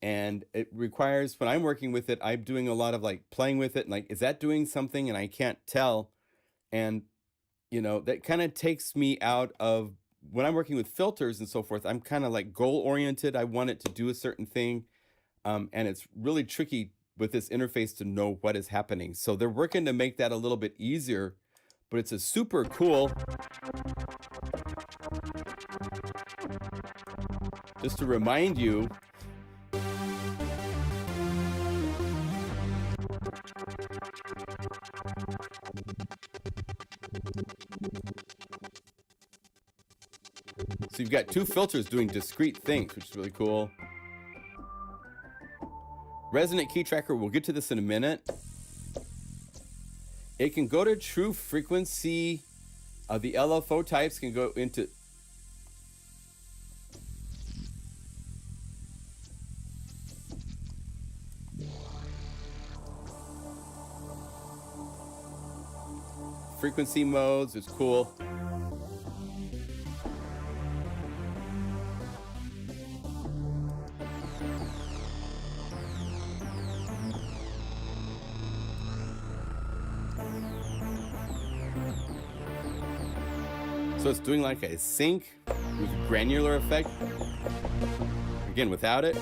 And it requires, when I'm working with it, I'm doing a lot of like playing with it and like, is that doing something? And I can't tell. And, that kind of takes me out of when I'm working with filters and so forth. I'm kind of like goal oriented. I want it to do a certain thing. And it's really tricky with this interface to know what is happening. So they're working to make that a little bit easier, but it's a super cool. Just to remind you, so you've got two filters doing discrete things, which is really cool. Resonant key tracker, we'll get to this in a minute. It can go to true frequency. The LFO types can go into frequency modes. It's cool. So it's doing like a sync with granular effect. Again, without it.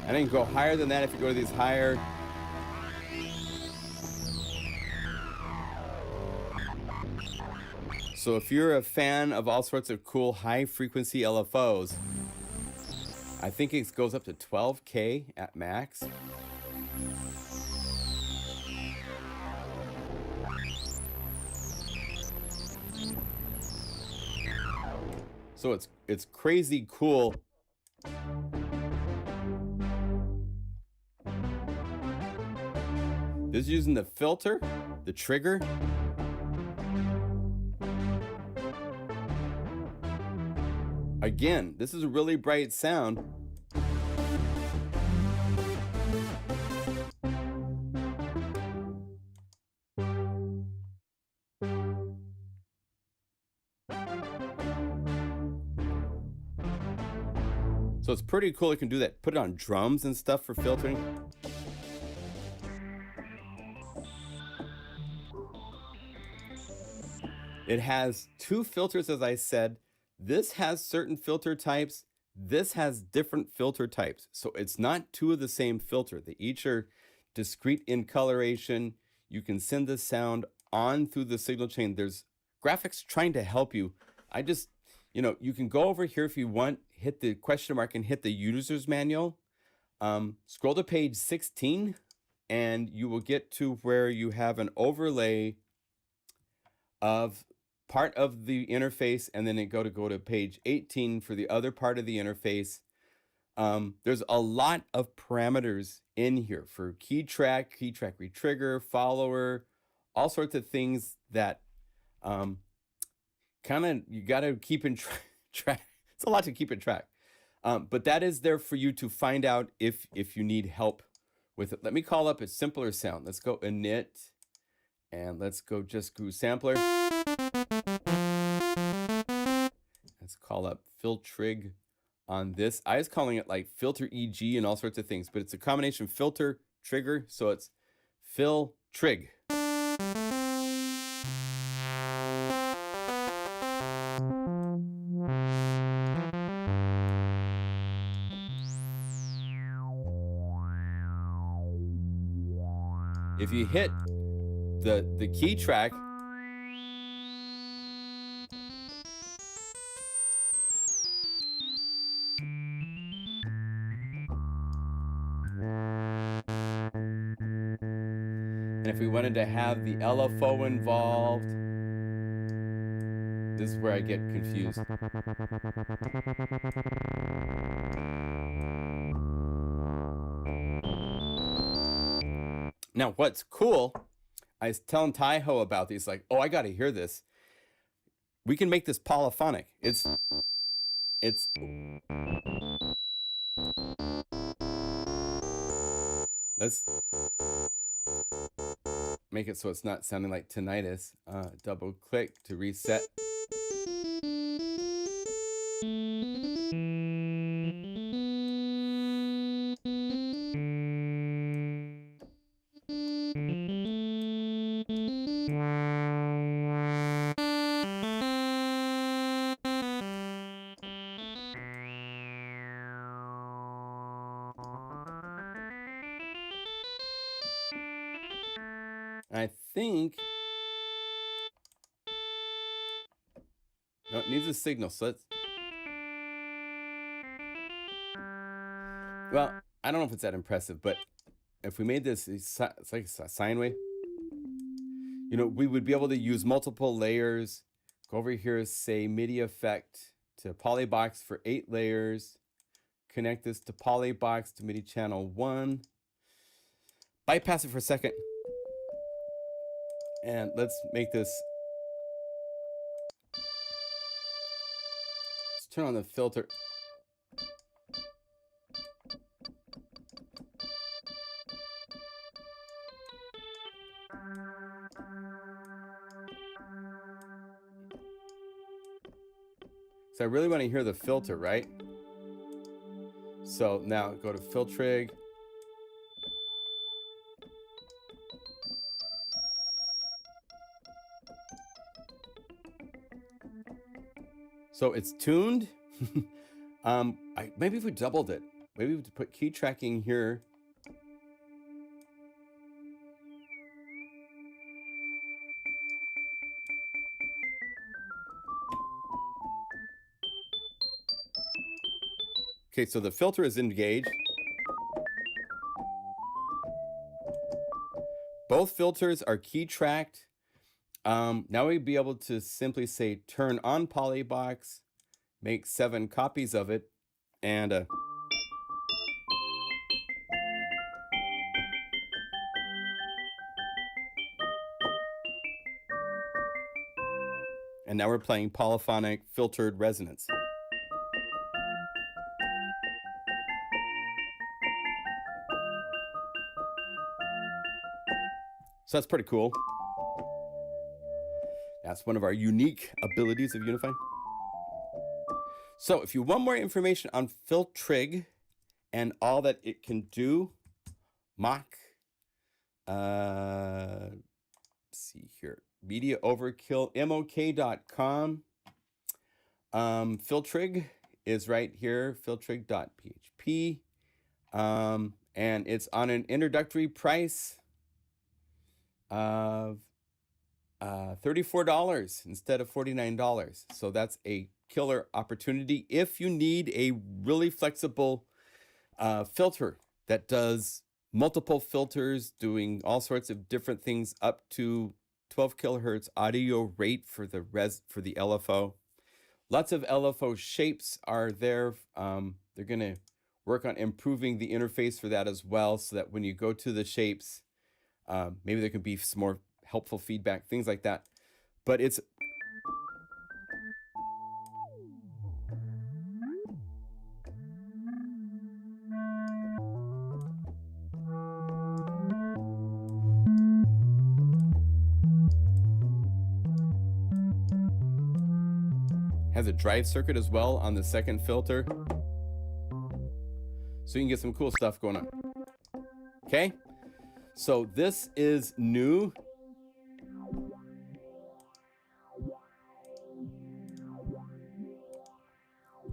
I didn't go higher than that. If you go to these higher, so if you're a fan of all sorts of cool high frequency LFOs, I think it goes up to 12K at max. So it's crazy cool. This is using the filter, the trigger. Again, this is a really bright sound. So it's pretty cool. It can do that. Put it on drums and stuff for filtering. It has two filters, as I said. This has certain filter types. This has different filter types. So it's not two of the same filter. They each are discrete in coloration. You can send the sound on through the signal chain. There's graphics trying to help you. I just, you can go over here if you want, hit the question mark and hit the user's manual. Scroll to page 16 and you will get to where you have an overlay of part of the interface, and then go to page 18 for the other part of the interface. There's a lot of parameters in here for key track retrigger, follower, all sorts of things that kind of you got to keep in track. It's a lot to keep in track, but that is there for you to find out if you need help with it. Let me call up a simpler sound. Let's go init, and let's go just Groove Sampler. Let's call up Filtrig on this. I was calling it like Filter EG and all sorts of things, but it's a combination filter trigger, so it's Filtrig. If you hit the key track, and if we wanted to have the LFO involved, this is where I get confused. Now, what's cool, I was telling Taiho about these, like, oh, I got to hear this. We can make this polyphonic. It's let's make it so it's not sounding like tinnitus. Double click to reset. I think no, it needs a signal. So let's. Well, I don't know if it's that impressive, but if we made this, it's like a sine wave. You know, we would be able to use multiple layers. Go over here, say MIDI effect to Polybox for 8 layers. Connect this to Polybox to MIDI channel 1. Bypass it for a second. And let's make this. Let's turn on the filter. So I really want to hear the filter, right? So now go to Filtrig. So it's tuned. Maybe if we doubled it, maybe we put key tracking here. Okay, so the filter is engaged. Both filters are key tracked. Now we'd be able to simply say turn on Polybox, make 7 copies of it, and now we're playing polyphonic filtered resonance. So that's pretty cool. That's one of our unique abilities of Unify. So if you want more information on Filtrig and all that it can do, Mach, let's see here, Media Overkill, mok.com. Filtrig is right here, filtrig.php. And it's on an introductory price of $34 instead of $49. So that's a killer opportunity if you need a really flexible filter that does multiple filters, doing all sorts of different things up to 12 kilohertz audio rate for the LFO. Lots of LFO shapes are there. They're going to work on improving the interface for that as well, so that when you go to the shapes, maybe there can be some more helpful feedback, things like that. But it's has a drive circuit as well on the second filter, so you can get some cool stuff going on. Okay, so this is new.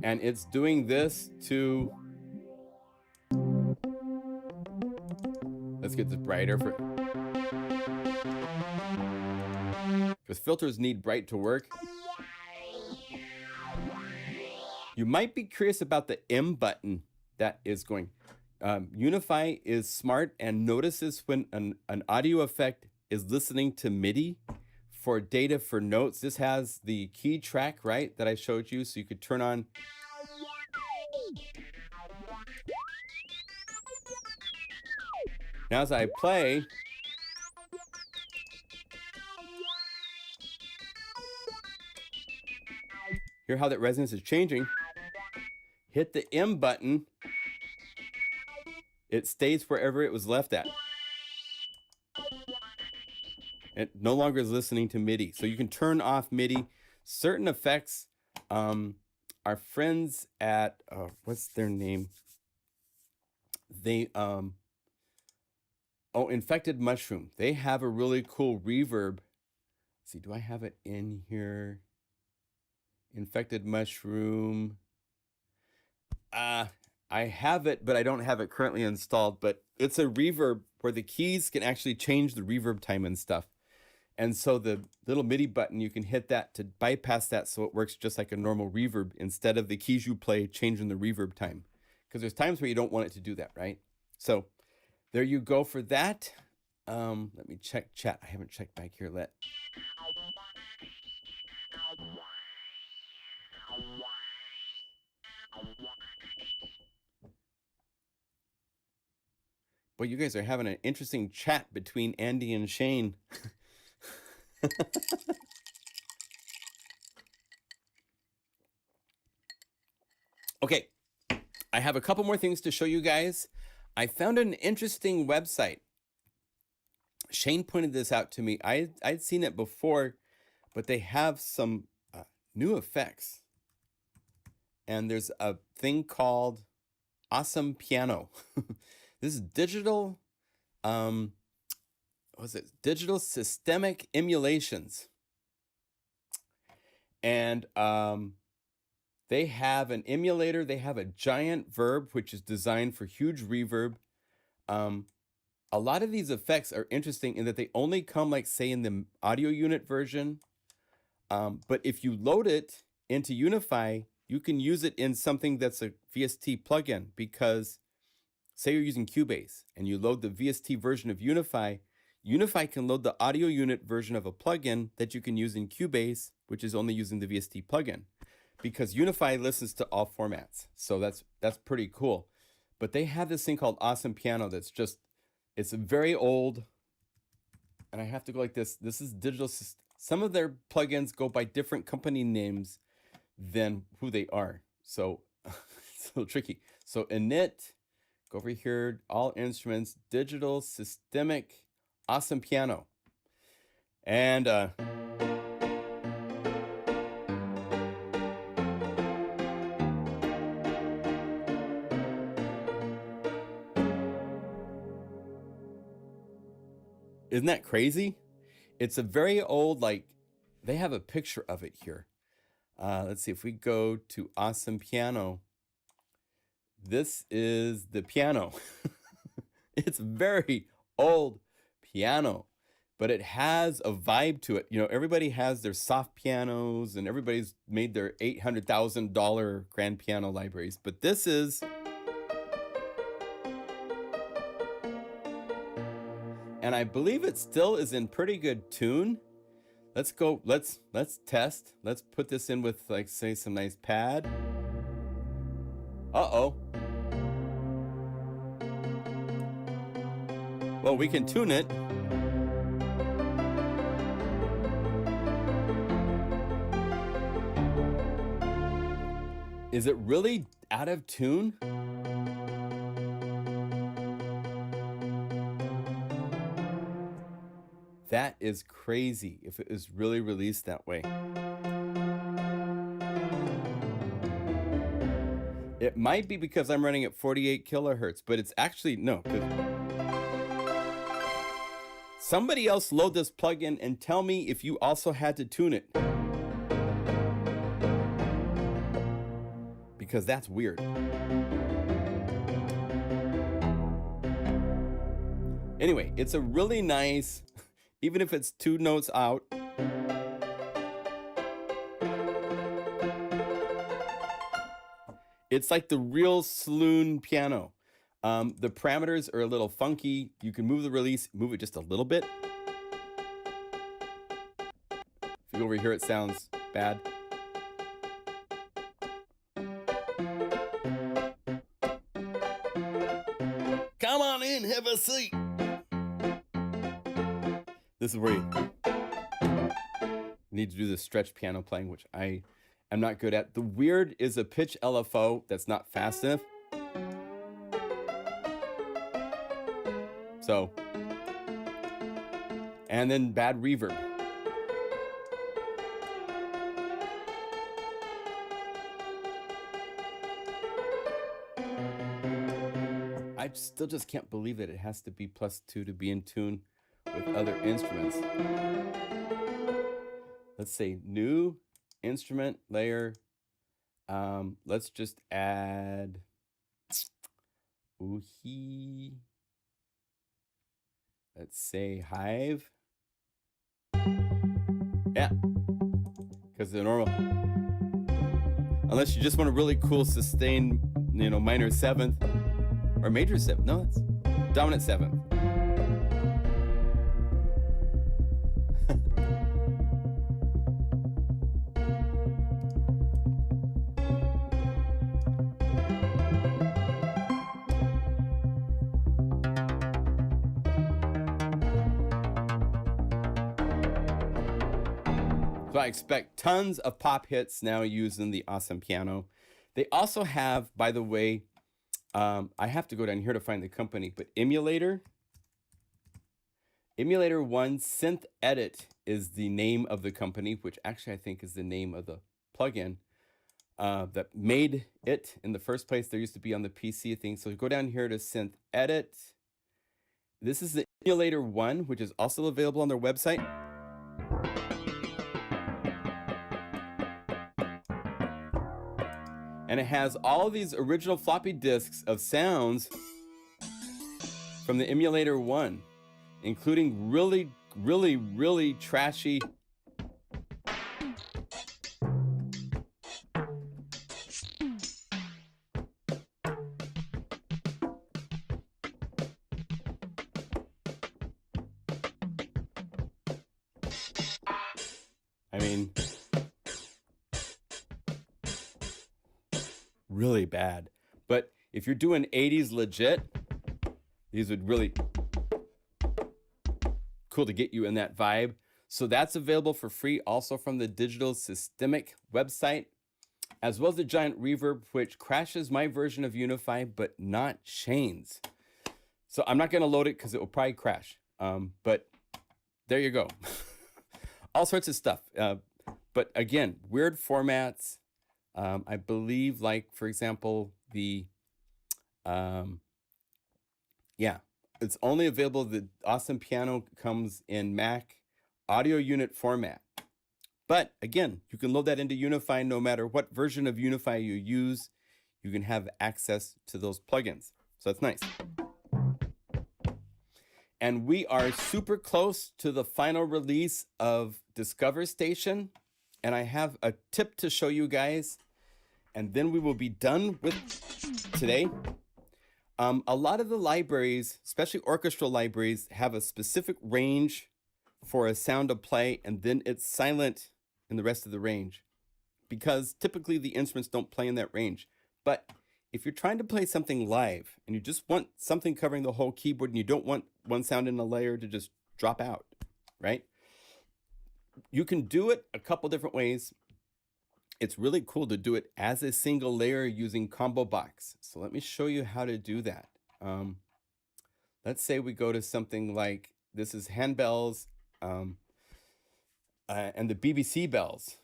And it's doing this to, let's get this brighter for, because filters need bright to work. You might be curious about the M button that is going. Unify is smart and notices when an audio effect is listening to MIDI for data for notes. This has the key track, right, that I showed you, so you could turn on. Now as I play, Hear how that resonance is changing? Hit the M button. It stays wherever it was left at. It no longer is listening to MIDI. So you can turn off MIDI. Certain effects, our friends at, what's their name? They, Infected Mushroom. They have a really cool reverb. Let's see, do I have it in here? Infected Mushroom. I have it, but I don't have it currently installed. But it's a reverb where the keys can actually change the reverb time and stuff. And so the little MIDI button, you can hit that to bypass that so it works just like a normal reverb instead of the keys you play changing the reverb time. Because there's times where you don't want it to do that, right? So there you go for that. Let me check chat. I haven't checked back here. Well, you guys are having an interesting chat between Andy and Shane. Okay, I have a couple more things to show you guys. I found an interesting website. Shane pointed this out to me. I'd seen it before, but they have some new effects. And there's a thing called Awesome Piano. This is digital, digital systemic emulations. And they have an emulator. They have a giant verb, which is designed for huge reverb. A lot of these effects are interesting in that they only come, like, say, in the audio unit version. But if you load it into Unify, you can use it in something that's a VST plugin, because say you're using Cubase and you load the VST version of Unify, Unify can load the audio unit version of a plugin that you can use in Cubase, which is only using the VST plugin, because Unify listens to all formats. So that's pretty cool. But they have this thing called Awesome Piano that's just, it's very old. And I have to go like this. This is digital. Some of their plugins go by different company names than who they are. So it's a little tricky. So init, go over here, all instruments, digital, systemic, Awesome Piano. And isn't that crazy? It's a very old, like, they have a picture of it here. Let's see, if we go to Awesome Piano, this is the piano. It's very old piano, but it has a vibe to it. You know, everybody has their soft pianos and everybody's made their $800,000 grand piano libraries, but this is, and I believe it still is in pretty good tune. Let's go, let's test. Let's put this in with, like, say, some nice pad. Uh-oh. Well, we can tune it. Is it really out of tune? That is crazy if it is really released that way. It might be because I'm running at 48 kilohertz, but it's actually, no. Somebody else load this plugin and tell me if you also had to tune it. Because that's weird. Anyway, it's a really nice, even if it's 2 notes out. It's like the real saloon piano. The parameters are a little funky. You can move the release, move it just a little bit. If you go over here, it sounds bad. Come on in, have a seat. This is where you need to do the stretch piano playing, which I I'm not good at. The weird is a pitch LFO that's not fast enough. So, and then bad reverb. I still just can't believe that it has to be +2 to be in tune with other instruments. Let's say new instrument layer. Let's just add oohee. Let's say Hive. Yeah, because the normal. Unless you just want a really cool sustain, minor seventh or major seventh. No, it's dominant seventh. So I expect tons of pop hits now using the Awesome Piano. They also have, by the way, I have to go down here to find the company, but Emulator 1 Synth Edit is the name of the company, which actually I think is the name of the plugin that made it in the first place. There used to be on the PC thing. So go down here to Synth Edit. This is the Emulator 1, which is also available on their website. And it has all these original floppy disks of sounds from the Emulator 1, including really, really, really trashy really bad. But if you're doing 80s legit, these would really cool to get you in that vibe. So that's available for free also from the Digital Systemic website, as well as the Giant Reverb, which crashes my version of Unify, but not Shane's. So I'm not going to load it because it will probably crash. But there you go. All sorts of stuff. But again, weird formats. I believe, like, for example, the, it's only available. The Awesome Piano comes in Mac audio unit format. But again, you can load that into Unify no matter what version of Unify you use. You can have access to those plugins. So that's nice. And we are super close to the final release of Discover Station. And I have a tip to show you guys. And then we will be done with today. A lot of the libraries, especially orchestral libraries, have a specific range for a sound to play, and then it's silent in the rest of the range, because typically the instruments don't play in that range. But if you're trying to play something live and you just want something covering the whole keyboard and you don't want one sound in a layer to just drop out, right? You can do it a couple different ways. It's really cool to do it as a single layer using Combo Box. So let me show you how to do that. Let's say we go to something like, this is handbells and the BBC bells.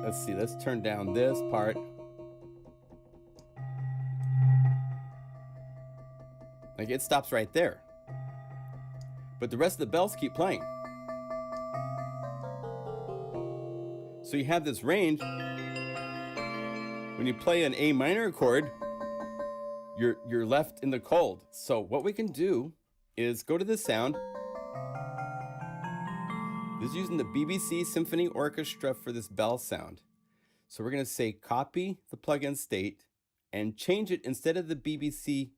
Let's see, let's turn down this part. Like, it stops right there. But the rest of the bells keep playing. So you have this range. When you play an A minor chord, you're left in the cold. So what we can do is go to the sound. This is using the BBC Symphony Orchestra for this bell sound. So we're going to say copy the plugin state and change it, instead of the BBC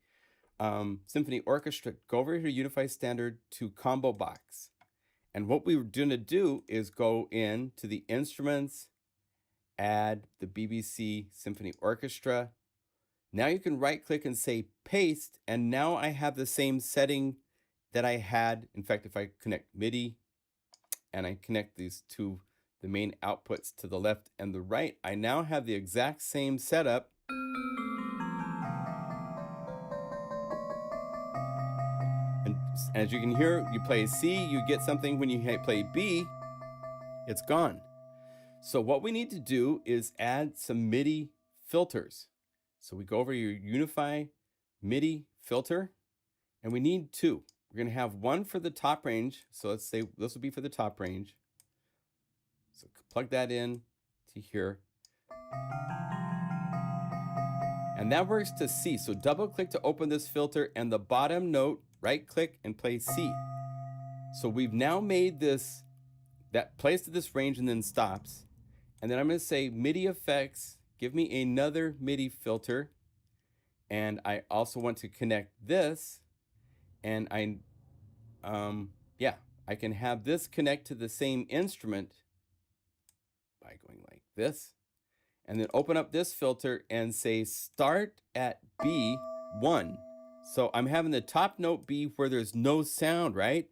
Symphony Orchestra, go over here to Unify Standard to Combo Box. And what we were going to do is go in to the instruments, add the BBC Symphony Orchestra. Now you can right click and say paste, and now I have the same setting that I had. In fact, if I connect MIDI and I connect these two, the main outputs to the left and the right, I now have the exact same setup. And as you can hear, you play C, you get something. When you play B, it's gone. So what we need to do is add some MIDI filters. So we go over your Unify MIDI filter, and we need two. We're going to have one for the top range. So let's say this will be for the top range. So plug that in to here. And that works to C. So double click to open this filter, and the bottom note, right click and play C. So we've now made this, that plays to this range and then stops. And then I'm going to say MIDI effects, give me another MIDI filter. And I also want to connect this, and I can have this connect to the same instrument by going like this, and then open up this filter and say start at B1. So I'm having the top note B where there's no sound, right?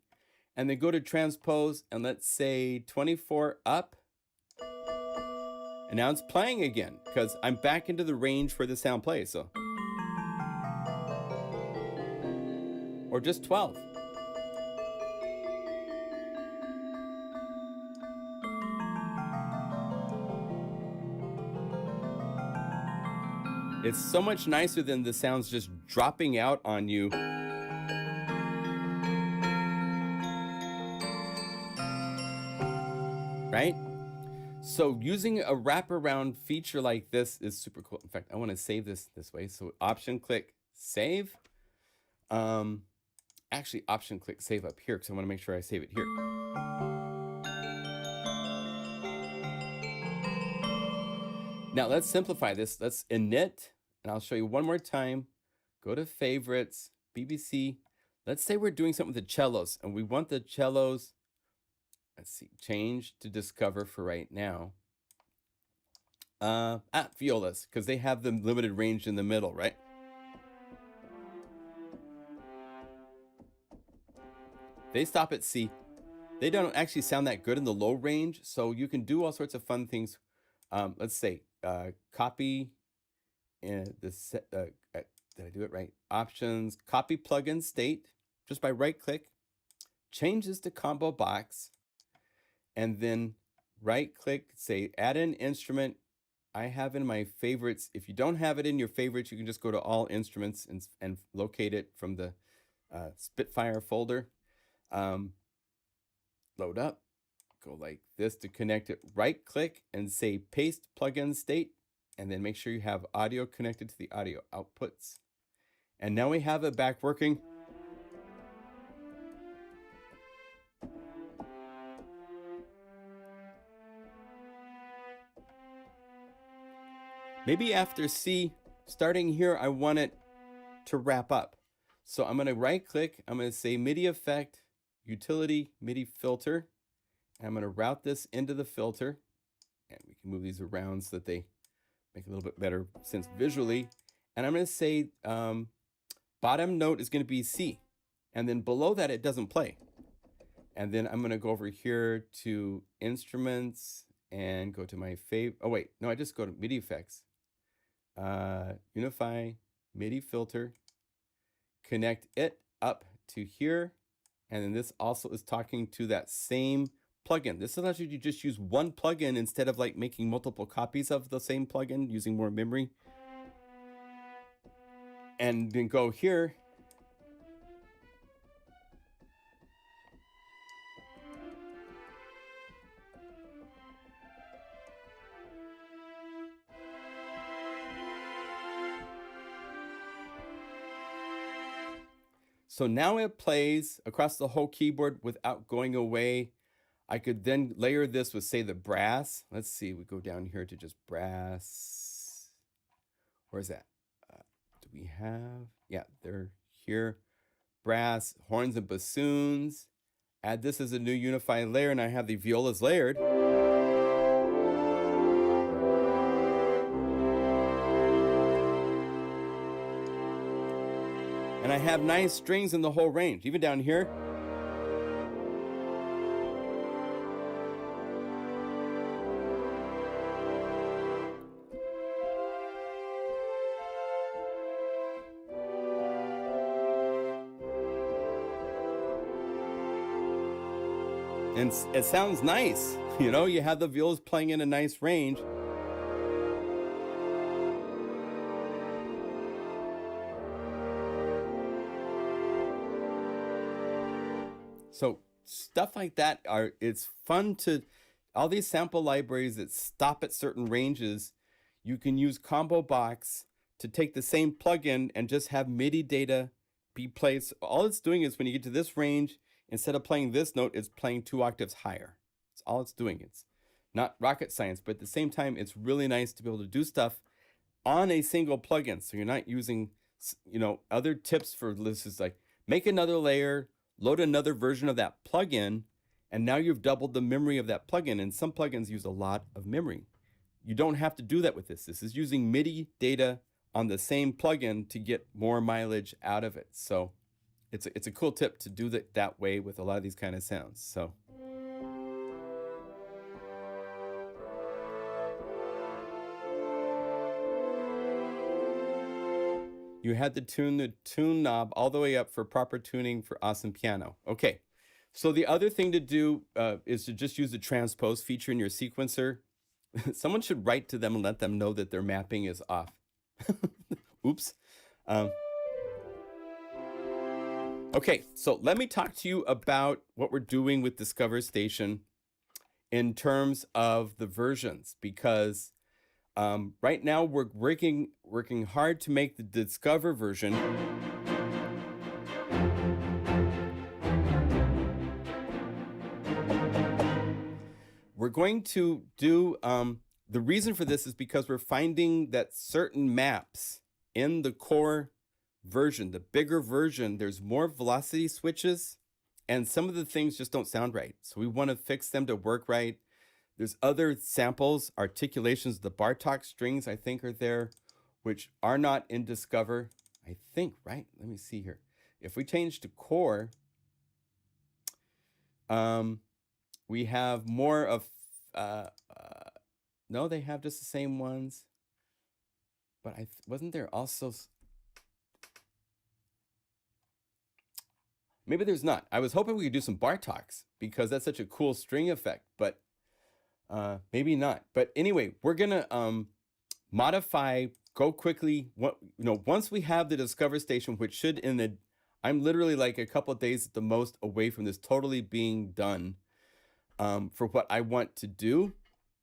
And then go to transpose, and let's say 24 up. And now it's playing again because I'm back into the range where the sound plays. So, or just 12. It's so much nicer than the sounds just dropping out on you. Right? So using a wraparound feature like this is super cool. In fact, I want to save this way. So option click save. Actually option click save up here because I want to make sure I save it here. Now let's simplify this. Let's init, and I'll show you one more time. Go to favorites, BBC. Let's say we're doing something with the cellos, and we want the cellos, let's see, change to discover for right now. Violas, because they have the limited range in the middle, right? They stop at C. They don't actually sound that good in the low range, so you can do all sorts of fun things. Let's say copy did I do it right? Options, copy plugin state, just by right click, change this to combo box, and then right click, say add an instrument. I have in my favorites. If you don't have it in your favorites, you can just go to all instruments and locate it from the Spitfire folder. Load up. Go like this to connect it. Right click and say paste plugin state, and then make sure you have audio connected to the audio outputs. And now we have it back working. Maybe after C, starting here, I want it to wrap up. So I'm going to right click. I'm going to say MIDI effect, utility, MIDI filter. I'm going to route this into the filter, and we can move these around so that they make a little bit better sense visually. And I'm going to say bottom note is going to be C, and then below that it doesn't play. And then I'm going to go over here to instruments and go to my favorite. Oh wait, no, I just go to MIDI effects, Unify MIDI filter, connect it up to here, and then this also is talking to that same plugin. This allows you to just use one plugin instead of like making multiple copies of the same plugin using more memory. And then go here. So now it plays across the whole keyboard without going away. I could then layer this with, say, the brass. Let's see, we go down here to just brass. Where's that? Do we have? Yeah, they're here, brass, horns, and bassoons. Add this as a new unified layer, and I have the violas layered. And I have nice strings in the whole range, even down here. And it sounds nice. You know, you have the violas playing in a nice range. So stuff like that it's fun to, all these sample libraries that stop at certain ranges, you can use Combo Box to take the same plugin and just have MIDI data be played. So all it's doing is when you get to this range, instead of playing this note, it's playing 2 octaves higher. That's all it's doing. It's not rocket science, but at the same time, it's really nice to be able to do stuff on a single plugin. So you're not using, other tips for this is like make another layer, load another version of that plugin, and now you've doubled the memory of that plugin. And some plugins use a lot of memory. You don't have to do that with this. This is using MIDI data on the same plugin to get more mileage out of it. So it's a cool tip to do that way with a lot of these kind of sounds. So you had to tune the tune knob all the way up for proper tuning for awesome piano. Okay, so the other thing to do is to just use the transpose feature in your sequencer. Someone should write to them and let them know that their mapping is off. Oops. Okay, so let me talk to you about what we're doing with Discover Station in terms of the versions, because right now we're working hard to make the Discover version we're going to do the reason for this is because we're finding that certain maps in the core version, the bigger version, there's more velocity switches and some of the things just don't sound right. So we want to fix them to work right. There's other samples, articulations, the Bartok strings I think are there, which are not in Discover. I think, right? Let me see here. If we change to core, we have more of, no, they have just the same ones. But wasn't there also, maybe there's not. I was hoping we could do some Bartoks because that's such a cool string effect, but maybe not. But anyway, we're gonna modify, go quickly. Once we have the Discover Station, which should I'm literally like a couple of days at the most away from this totally being done for what I want to do.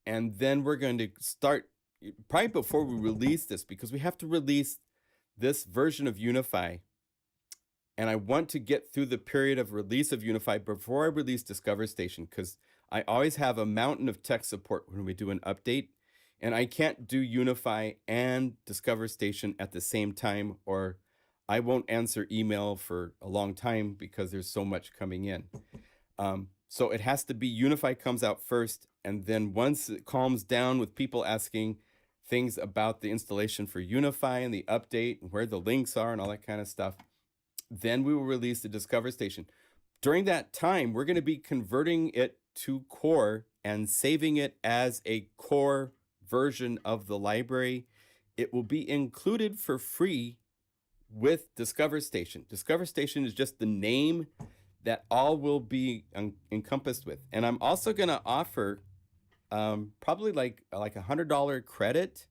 And then we're going to start probably before we release this, because we have to release this version of Unify. And I want to get through the period of release of Unify before I release Discover Station, because I always have a mountain of tech support when we do an update. And I can't do Unify and Discover Station at the same time, or I won't answer email for a long time because there's so much coming in. So it has to be Unify comes out first. And then once it calms down with people asking things about the installation for Unify and the update and where the links are and all that kind of stuff, then we will release the Discover Station. During that time, we're going to be converting it to core and saving it as a core version of the library. It will be included for free with Discover Station. Discover Station is just the name that all will be encompassed with. And I'm also going to offer probably like $100 credit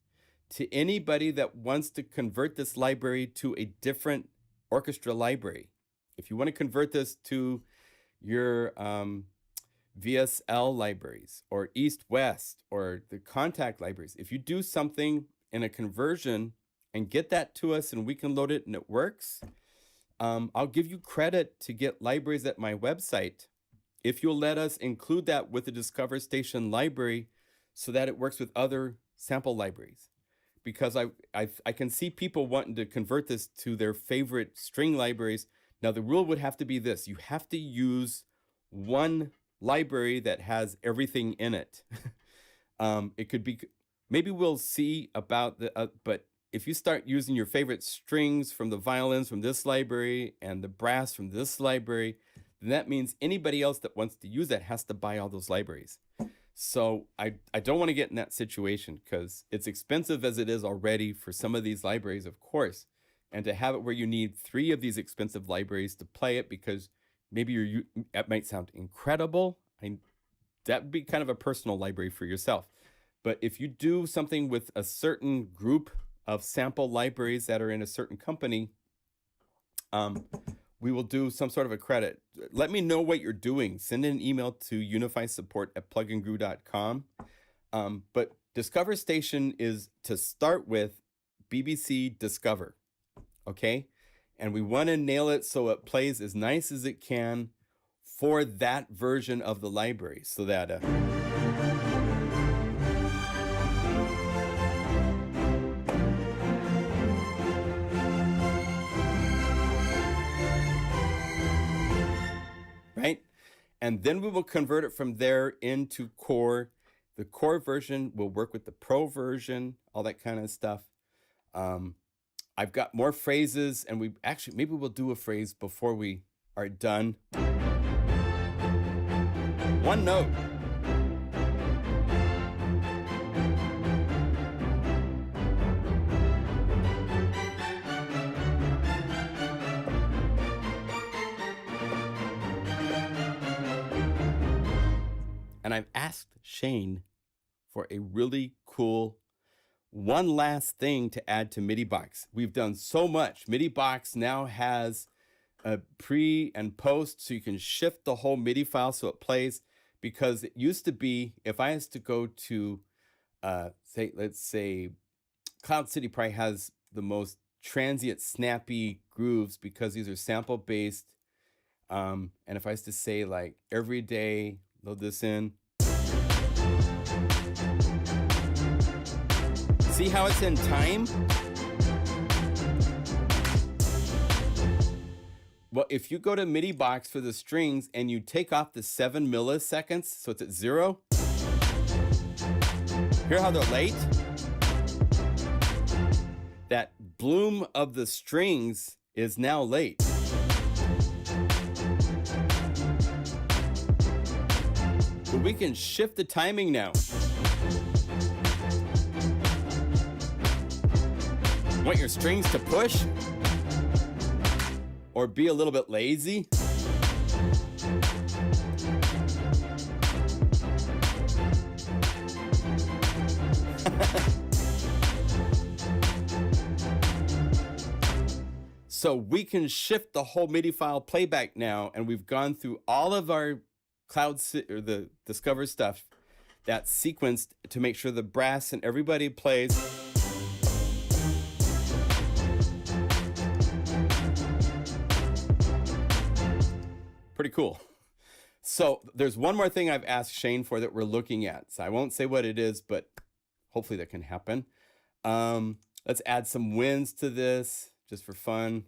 to anybody that wants to convert this library to a different orchestra library. If you want to convert this to your VSL libraries or East-West or the Kontakt libraries, if you do something in a conversion and get that to us and we can load it and it works, I'll give you credit to get libraries at my website if you'll let us include that with the Discover Station library so that it works with other sample libraries. because I can see people wanting to convert this to their favorite string libraries. Now the rule would have to be this: you have to use one library that has everything in it. It could be, maybe we'll see about the, but if you start using your favorite strings from the violins from this library and the brass from this library, then that means anybody else that wants to use that has to buy all those libraries. So I don't want to get in that situation because it's expensive as it is already for some of these libraries, of course. And to have it where you need 3 of these expensive libraries to play it because maybe that might sound incredible. That would be kind of a personal library for yourself. But if you do something with a certain group of sample libraries that are in a certain company, we will do some sort of a credit. Let me know what you're doing. Send an email to unifysupport@plugandgroove.com. But Discover Station is to start with BBC Discover, okay? And we want to nail it so it plays as nice as it can for that version of the library so that... right? And then we will convert it from there into core. The core version will work with the pro version, all that kind of stuff. I've got more phrases, and maybe we'll do a phrase before we are done. One note. And I've asked Shane for a really cool one last thing to add to MIDI-Box. We've done so much. MIDI-Box now has a pre and post, so you can shift the whole MIDI file so it plays. Because it used to be, if I was to go to, let's say, Cloud City probably has the most transient, snappy grooves because these are sample-based. And if I was to say, like, every day, load this in. See how it's in time? Well, if you go to MIDI-Box for the strings and you take off the 7 milliseconds, so it's at 0, hear how they're late? That bloom of the strings is now late. But we can shift the timing now. Want your strings to push? Or be a little bit lazy? So we can shift the whole MIDI file playback now, and we've gone through all of our or the Discover stuff that's sequenced to make sure the brass and everybody plays. Pretty cool. So there's one more thing I've asked Shane for that we're looking at. So I won't say what it is, but hopefully that can happen. Let's add some winds to this just for fun.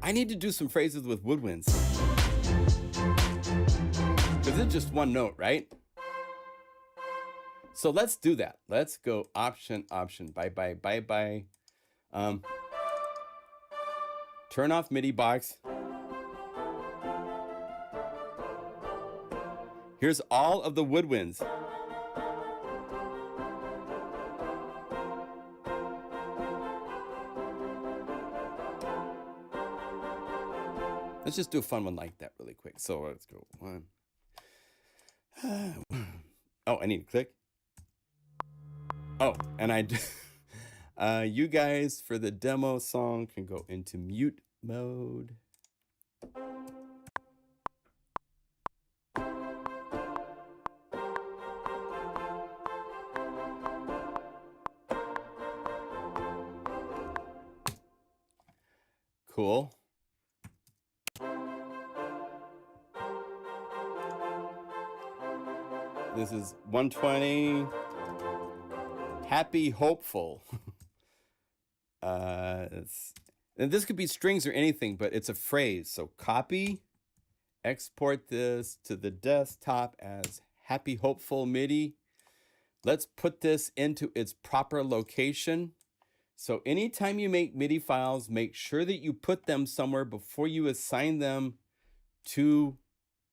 I need to do some phrases with woodwinds. Because it's just one note, right? So let's do that. Let's go option, bye. Turn off MIDI-Box. Here's all of the woodwinds. Let's just do a fun one like that really quick. So let's go 1. Oh, I need to click. Oh, and you guys for the demo song can go into mute mode. Cool. This is 120. Happy Hopeful. And this could be strings or anything, but it's a phrase. So copy, export this to the desktop as Happy Hopeful MIDI. Let's put this into its proper location. So anytime you make MIDI files, make sure that you put them somewhere before you assign them to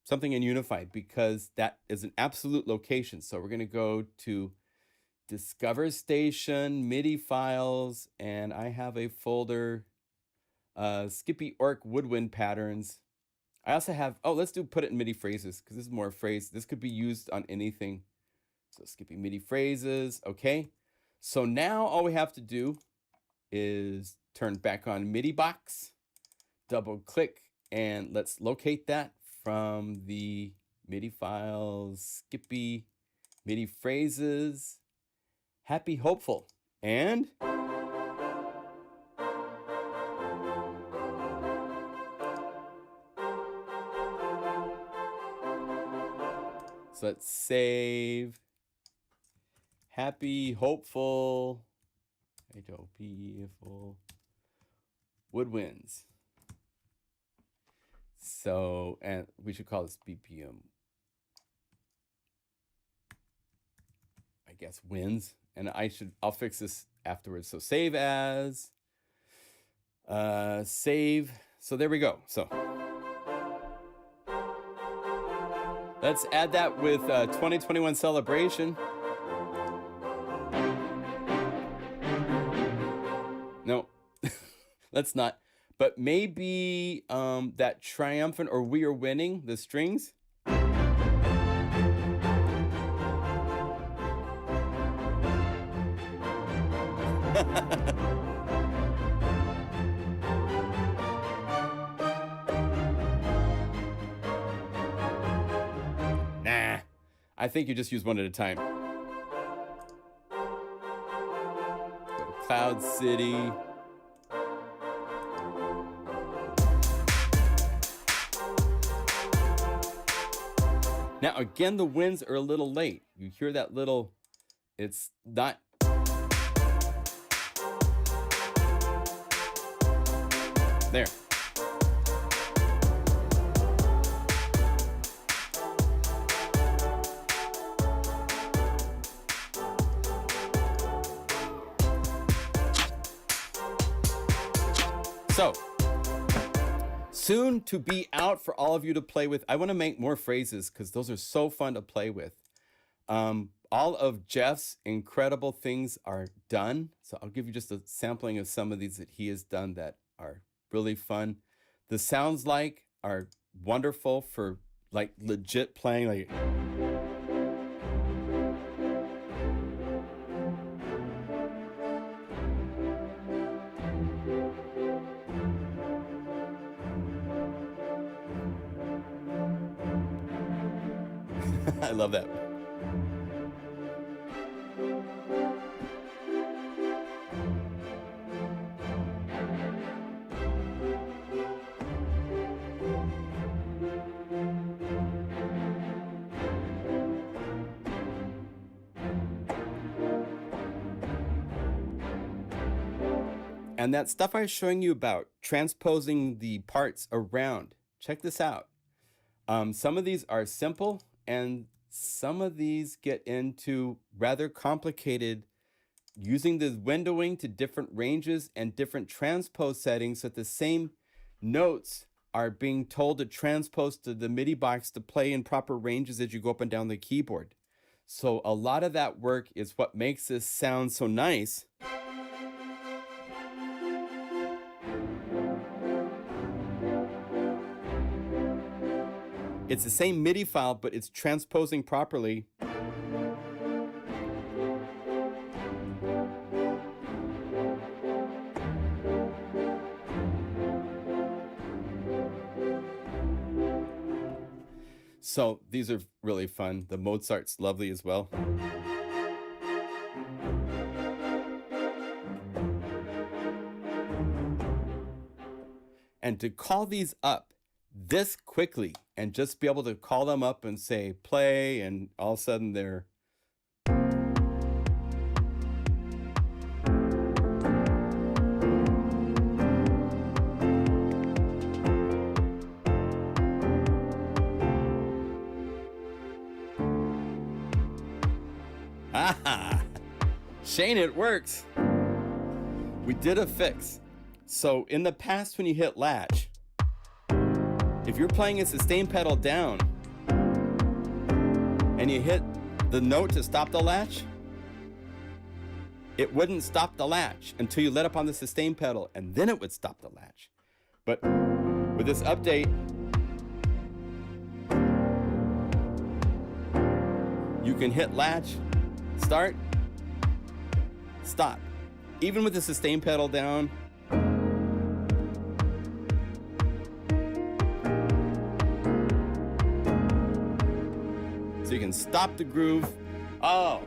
something in Unified, because that is an absolute location. So we're going to go to Discover Station, MIDI files, and I have a folder, Skippy Orc Woodwind Patterns. I also have, let's put it in MIDI phrases, because this is more a phrase. This could be used on anything. So Skippy MIDI phrases, okay. So now all we have to do is turn back on MIDI box, double click, and let's locate that from the MIDI files, Skippy MIDI phrases, Happy Hopeful, and so let's save Happy Hopeful, Woodwinds. So, and we should call this BPM, I guess, wins. And I'll fix this afterwards. So save as, save. So there we go. So let's add that with 2021 celebration. No, let's not. But maybe that triumphant or we are winning, the strings. Nah, I think you just use one at a time. Go to Cloud City. Now, again, the winds are a little late. You hear that little, it's not. There. So, soon to be out for all of you to play with. I want to make more phrases because those are so fun to play with. All of Jeff's incredible things are done. So I'll give you just a sampling of some of these that he has done that are really fun. The sounds like are wonderful for like legit playing. Like I love that. And that stuff I was showing you about, transposing the parts around, check this out. Some of these are simple, and some of these get into rather complicated, using the windowing to different ranges and different transpose settings so that the same notes are being told to transpose to the MIDI box to play in proper ranges as you go up and down the keyboard. So a lot of that work is what makes this sound so nice. It's the same MIDI file, but it's transposing properly. So these are really fun. The Mozart's lovely as well. And to call these up, this quickly and just be able to call them up and say play, and all of a sudden they're ah, Shane, it works. We did a fix. So in the past, when you hit latch, if you're playing a sustain pedal down and you hit the note to stop the latch, it wouldn't stop the latch until you let up on the sustain pedal, and then it would stop the latch. But with this update, you can hit latch, start, stop. Even with the sustain pedal down, so you can stop the groove. Oh,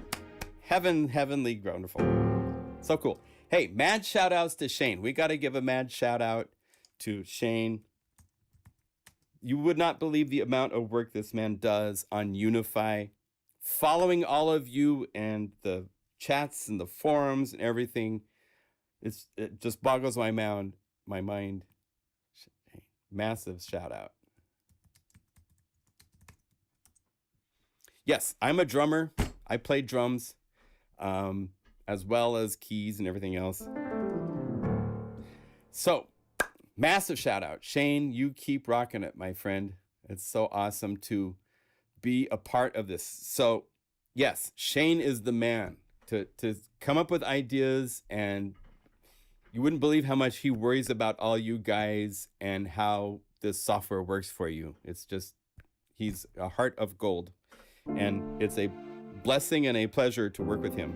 heavenly, wonderful. So cool. Hey, mad shout outs to Shane. We got to give a mad shout out to Shane. You would not believe the amount of work this man does on Unify, following all of you and the chats and the forums and everything. It just boggles my mind. Massive shout out. Yes, I'm a drummer. I play drums, as well as keys and everything else. So, massive shout out. Shane, you keep rocking it, my friend. It's so awesome to be a part of this. So, yes, Shane is the man to come up with ideas, and you wouldn't believe how much he worries about all you guys and how this software works for you. It's just, he's a heart of gold, and it's a blessing and a pleasure to work with him.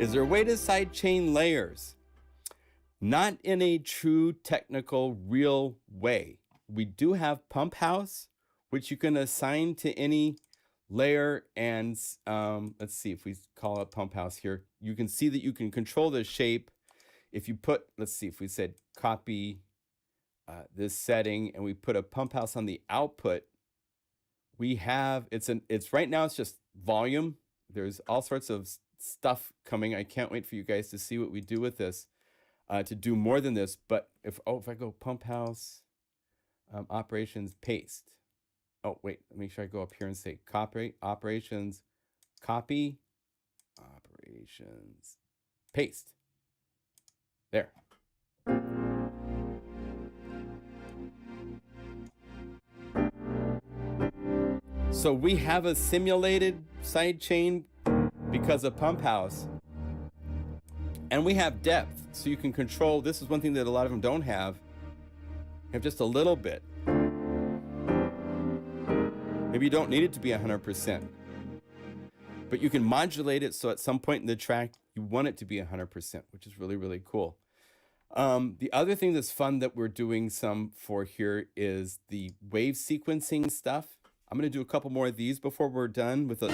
Is there a way to sidechain layers? Not in a true technical, real way. We do have Pump House, which you can assign to any layer, and let's see if we call it Pump House here. You can see that you can control the shape. If you put, let's see if we said copy this setting and we put a Pump House on the output, we have, it's right now it's just volume. There's all sorts of stuff coming. I can't wait for you guys to see what we do with this, to do more than this. But if I go Pump House, operations, paste. Oh, wait, let me make sure I go up here and say copy, operations, copy, operations, paste. There. So we have a simulated sidechain because of Pump House. And we have depth, so you can control. This is one thing that a lot of them don't have. You have just a little bit. Maybe you don't need it to be 100%. But you can modulate it so at some point in the track, you want it to be 100%, which is really, really cool. The other thing that's fun that we're doing some for here is the wave sequencing stuff. I'm going to do a couple more of these before we're done with it.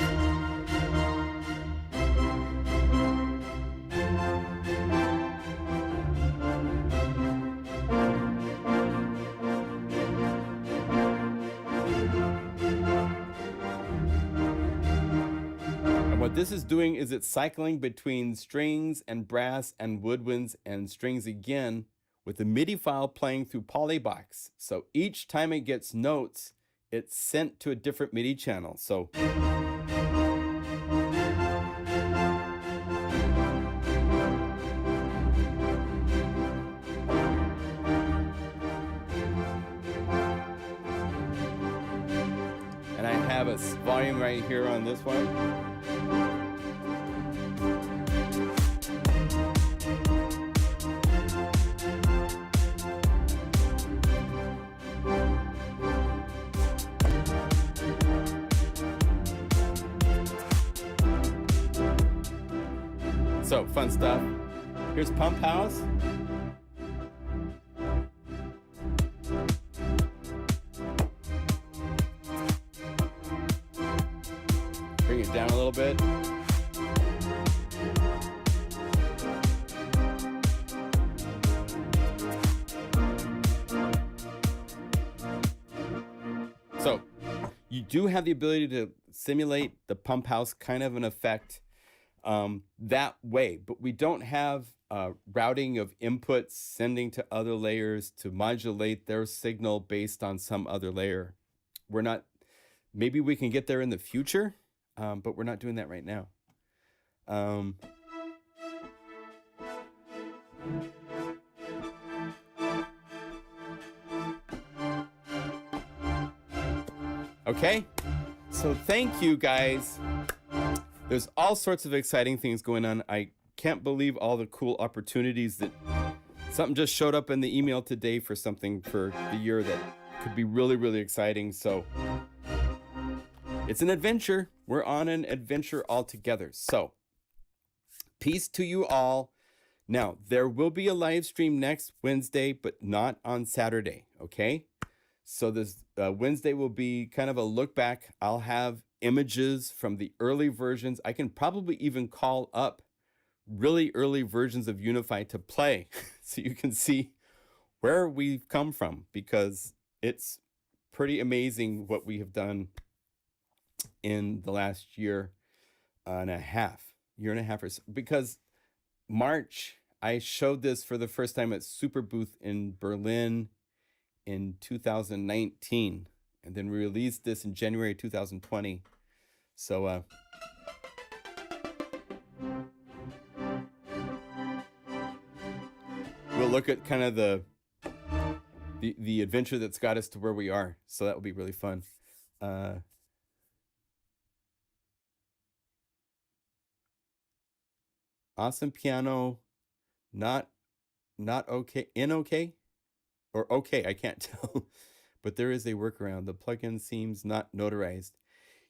What this is doing is it's cycling between strings and brass and woodwinds and strings again with the MIDI file playing through Polybox. So each time it gets notes, it's sent to a different MIDI channel. So and I have a volume right here on this one. So fun stuff. Here's Pump House. Bring it down a little bit. So you do have the ability to simulate the pump house kind of an effect that way, but we don't have routing of inputs sending to other layers to modulate their signal based on some other layer. We're not, maybe we can get there in the future, but we're not doing that right now. Okay, so thank you guys. There's all sorts of exciting things going on. I can't believe all the cool opportunities that something just showed up in the email today for something for the year that could be really, really exciting. So it's an adventure. We're on an adventure all together. So peace to you all. Now, there will be a live stream next Wednesday, but not on Saturday, okay? So this Wednesday will be kind of a look back. I'll have images from the early versions. I can probably even call up really early versions of Unify to play so you can see where we've come from, because it's pretty amazing what we have done in the last year and a half or so. Because March, I showed this for the first time at Super Booth in Berlin in 2019, and then we released this in January 2020. So we'll look at kind of the adventure that's got us to where we are. So that will be really fun. Awesome piano, not okay, okay? Or okay, I can't tell, but there is a workaround. The plugin seems not notarized.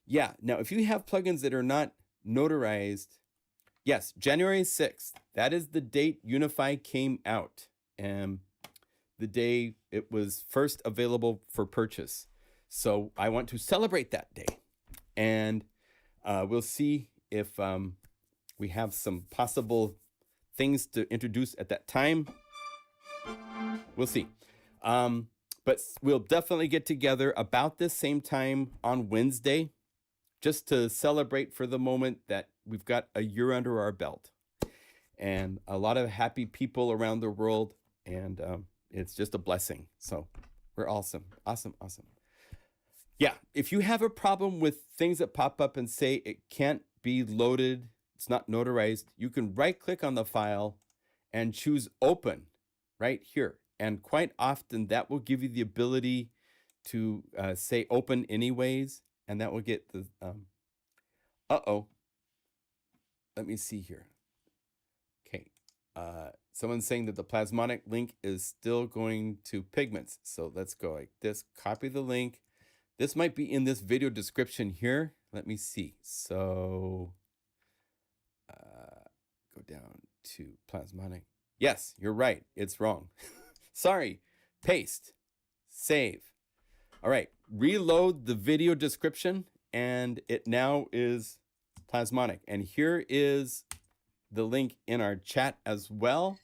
Yeah, now if you have plugins that are not notarized, yes, January 6th, that is the date Unify came out, and the day it was first available for purchase. So I want to celebrate that day, and we'll see if we have some possible things to introduce at that time. We'll see. But we'll definitely get together about this same time on Wednesday, just to celebrate for the moment that we've got a year under our belt and a lot of happy people around the world. And it's just a blessing. So we're awesome. Yeah. If you have a problem with things that pop up and say it can't be loaded, it's not notarized, you can right click on the file and choose open right here. And quite often that will give you the ability to say open anyways, and that will get the, let me see here. Okay, someone's saying that the Plasmonic link is still going to Pigments. So let's go like this, copy the link. This might be in this video description here. Let me see. So go down to Plasmonic. Yes, you're right, it's wrong. Sorry, paste, save. All right, reload the video description, and it now is Plasmonic. And here is the link in our chat as well.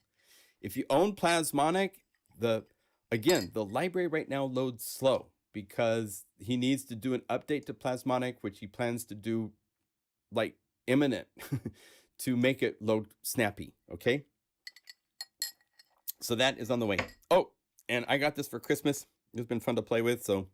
If you own Plasmonic, again, the library right now loads slow because he needs to do an update to Plasmonic, which he plans to do like imminent to make it load snappy, okay? So that is on the way. Oh, and I got this for Christmas. It's been fun to play with, so.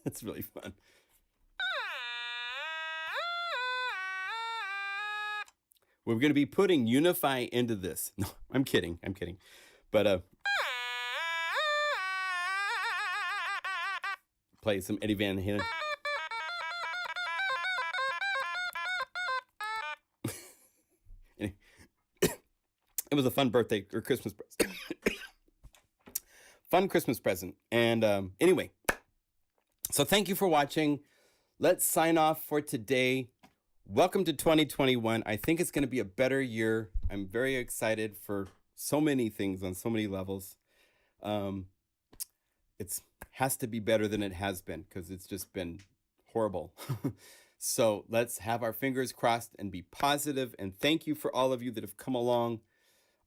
It's really fun. We're going to be putting Unify into this. No, I'm kidding. But play some Eddie Van Halen. It was a fun birthday or Christmas present. Fun Christmas present. And anyway, so thank you for watching. Let's sign off for today. Welcome to 2021. I think it's going to be a better year. I'm very excited for so many things on so many levels. It has to be better than it has been because it's just been horrible. So let's have our fingers crossed and be positive. And thank you for all of you that have come along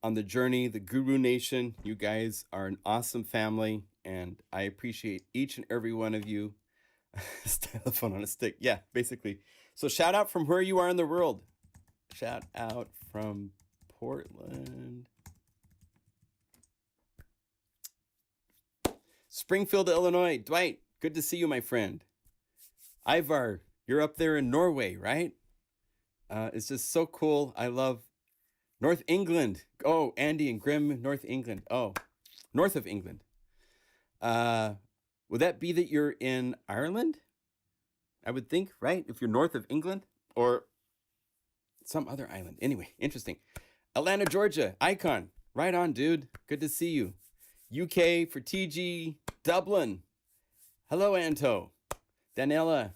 on the journey, the Guru Nation. You guys are an awesome family, and I appreciate each and every one of you. Telephone on a stick. Yeah, basically. So shout out from where you are in the world. Shout out from Portland. Springfield, Illinois. Dwight, good to see you, my friend. Ivar, you're up there in Norway, right? It's just so cool. I love North England. Oh, Andy and Grim, North England. Oh, north of England. Would that be that you're in Ireland? I would think, right? If you're north of England or some other island. Anyway, interesting. Atlanta, Georgia. Icon. Right on, dude. Good to see you. UK for TG. Dublin. Hello, Anto. Daniela.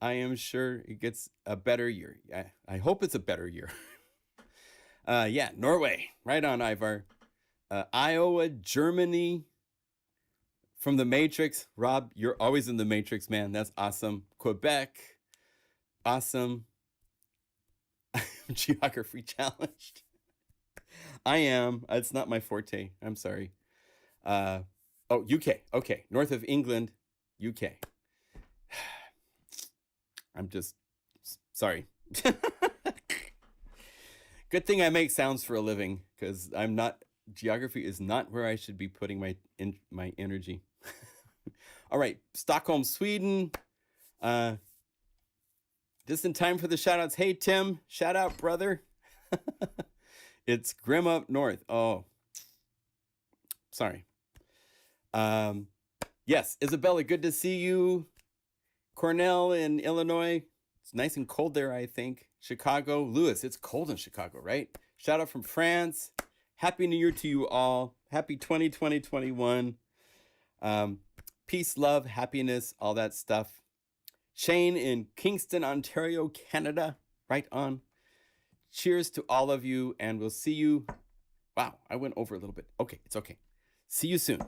I am sure it gets a better year. I hope it's a better year. Yeah, Norway. Right on, Ivar. Iowa, Germany. From the Matrix. Rob, you're always in the Matrix, man. That's awesome. Quebec. Awesome. Geography challenged. I am. It's not my forte. I'm sorry. Oh, UK. Okay. North of England, UK. I'm just sorry. Good thing I make sounds for a living, because I'm not, geography is not where I should be putting my energy. All right, Stockholm, Sweden. Just in time for the shout outs. Hey, Tim, shout out, brother. It's Grim up north. Oh, sorry. Yes, Isabella, good to see you. Cornell in Illinois. It's nice and cold there, I think. Chicago. Lewis, it's cold in Chicago, right? Shout out from France. Happy New Year to you all. Happy 2020-21. Peace, love, happiness, all that stuff. Shane in Kingston, Ontario, Canada. Right on. Cheers to all of you, and we'll see you. Wow, I went over a little bit. Okay, it's okay. See you soon.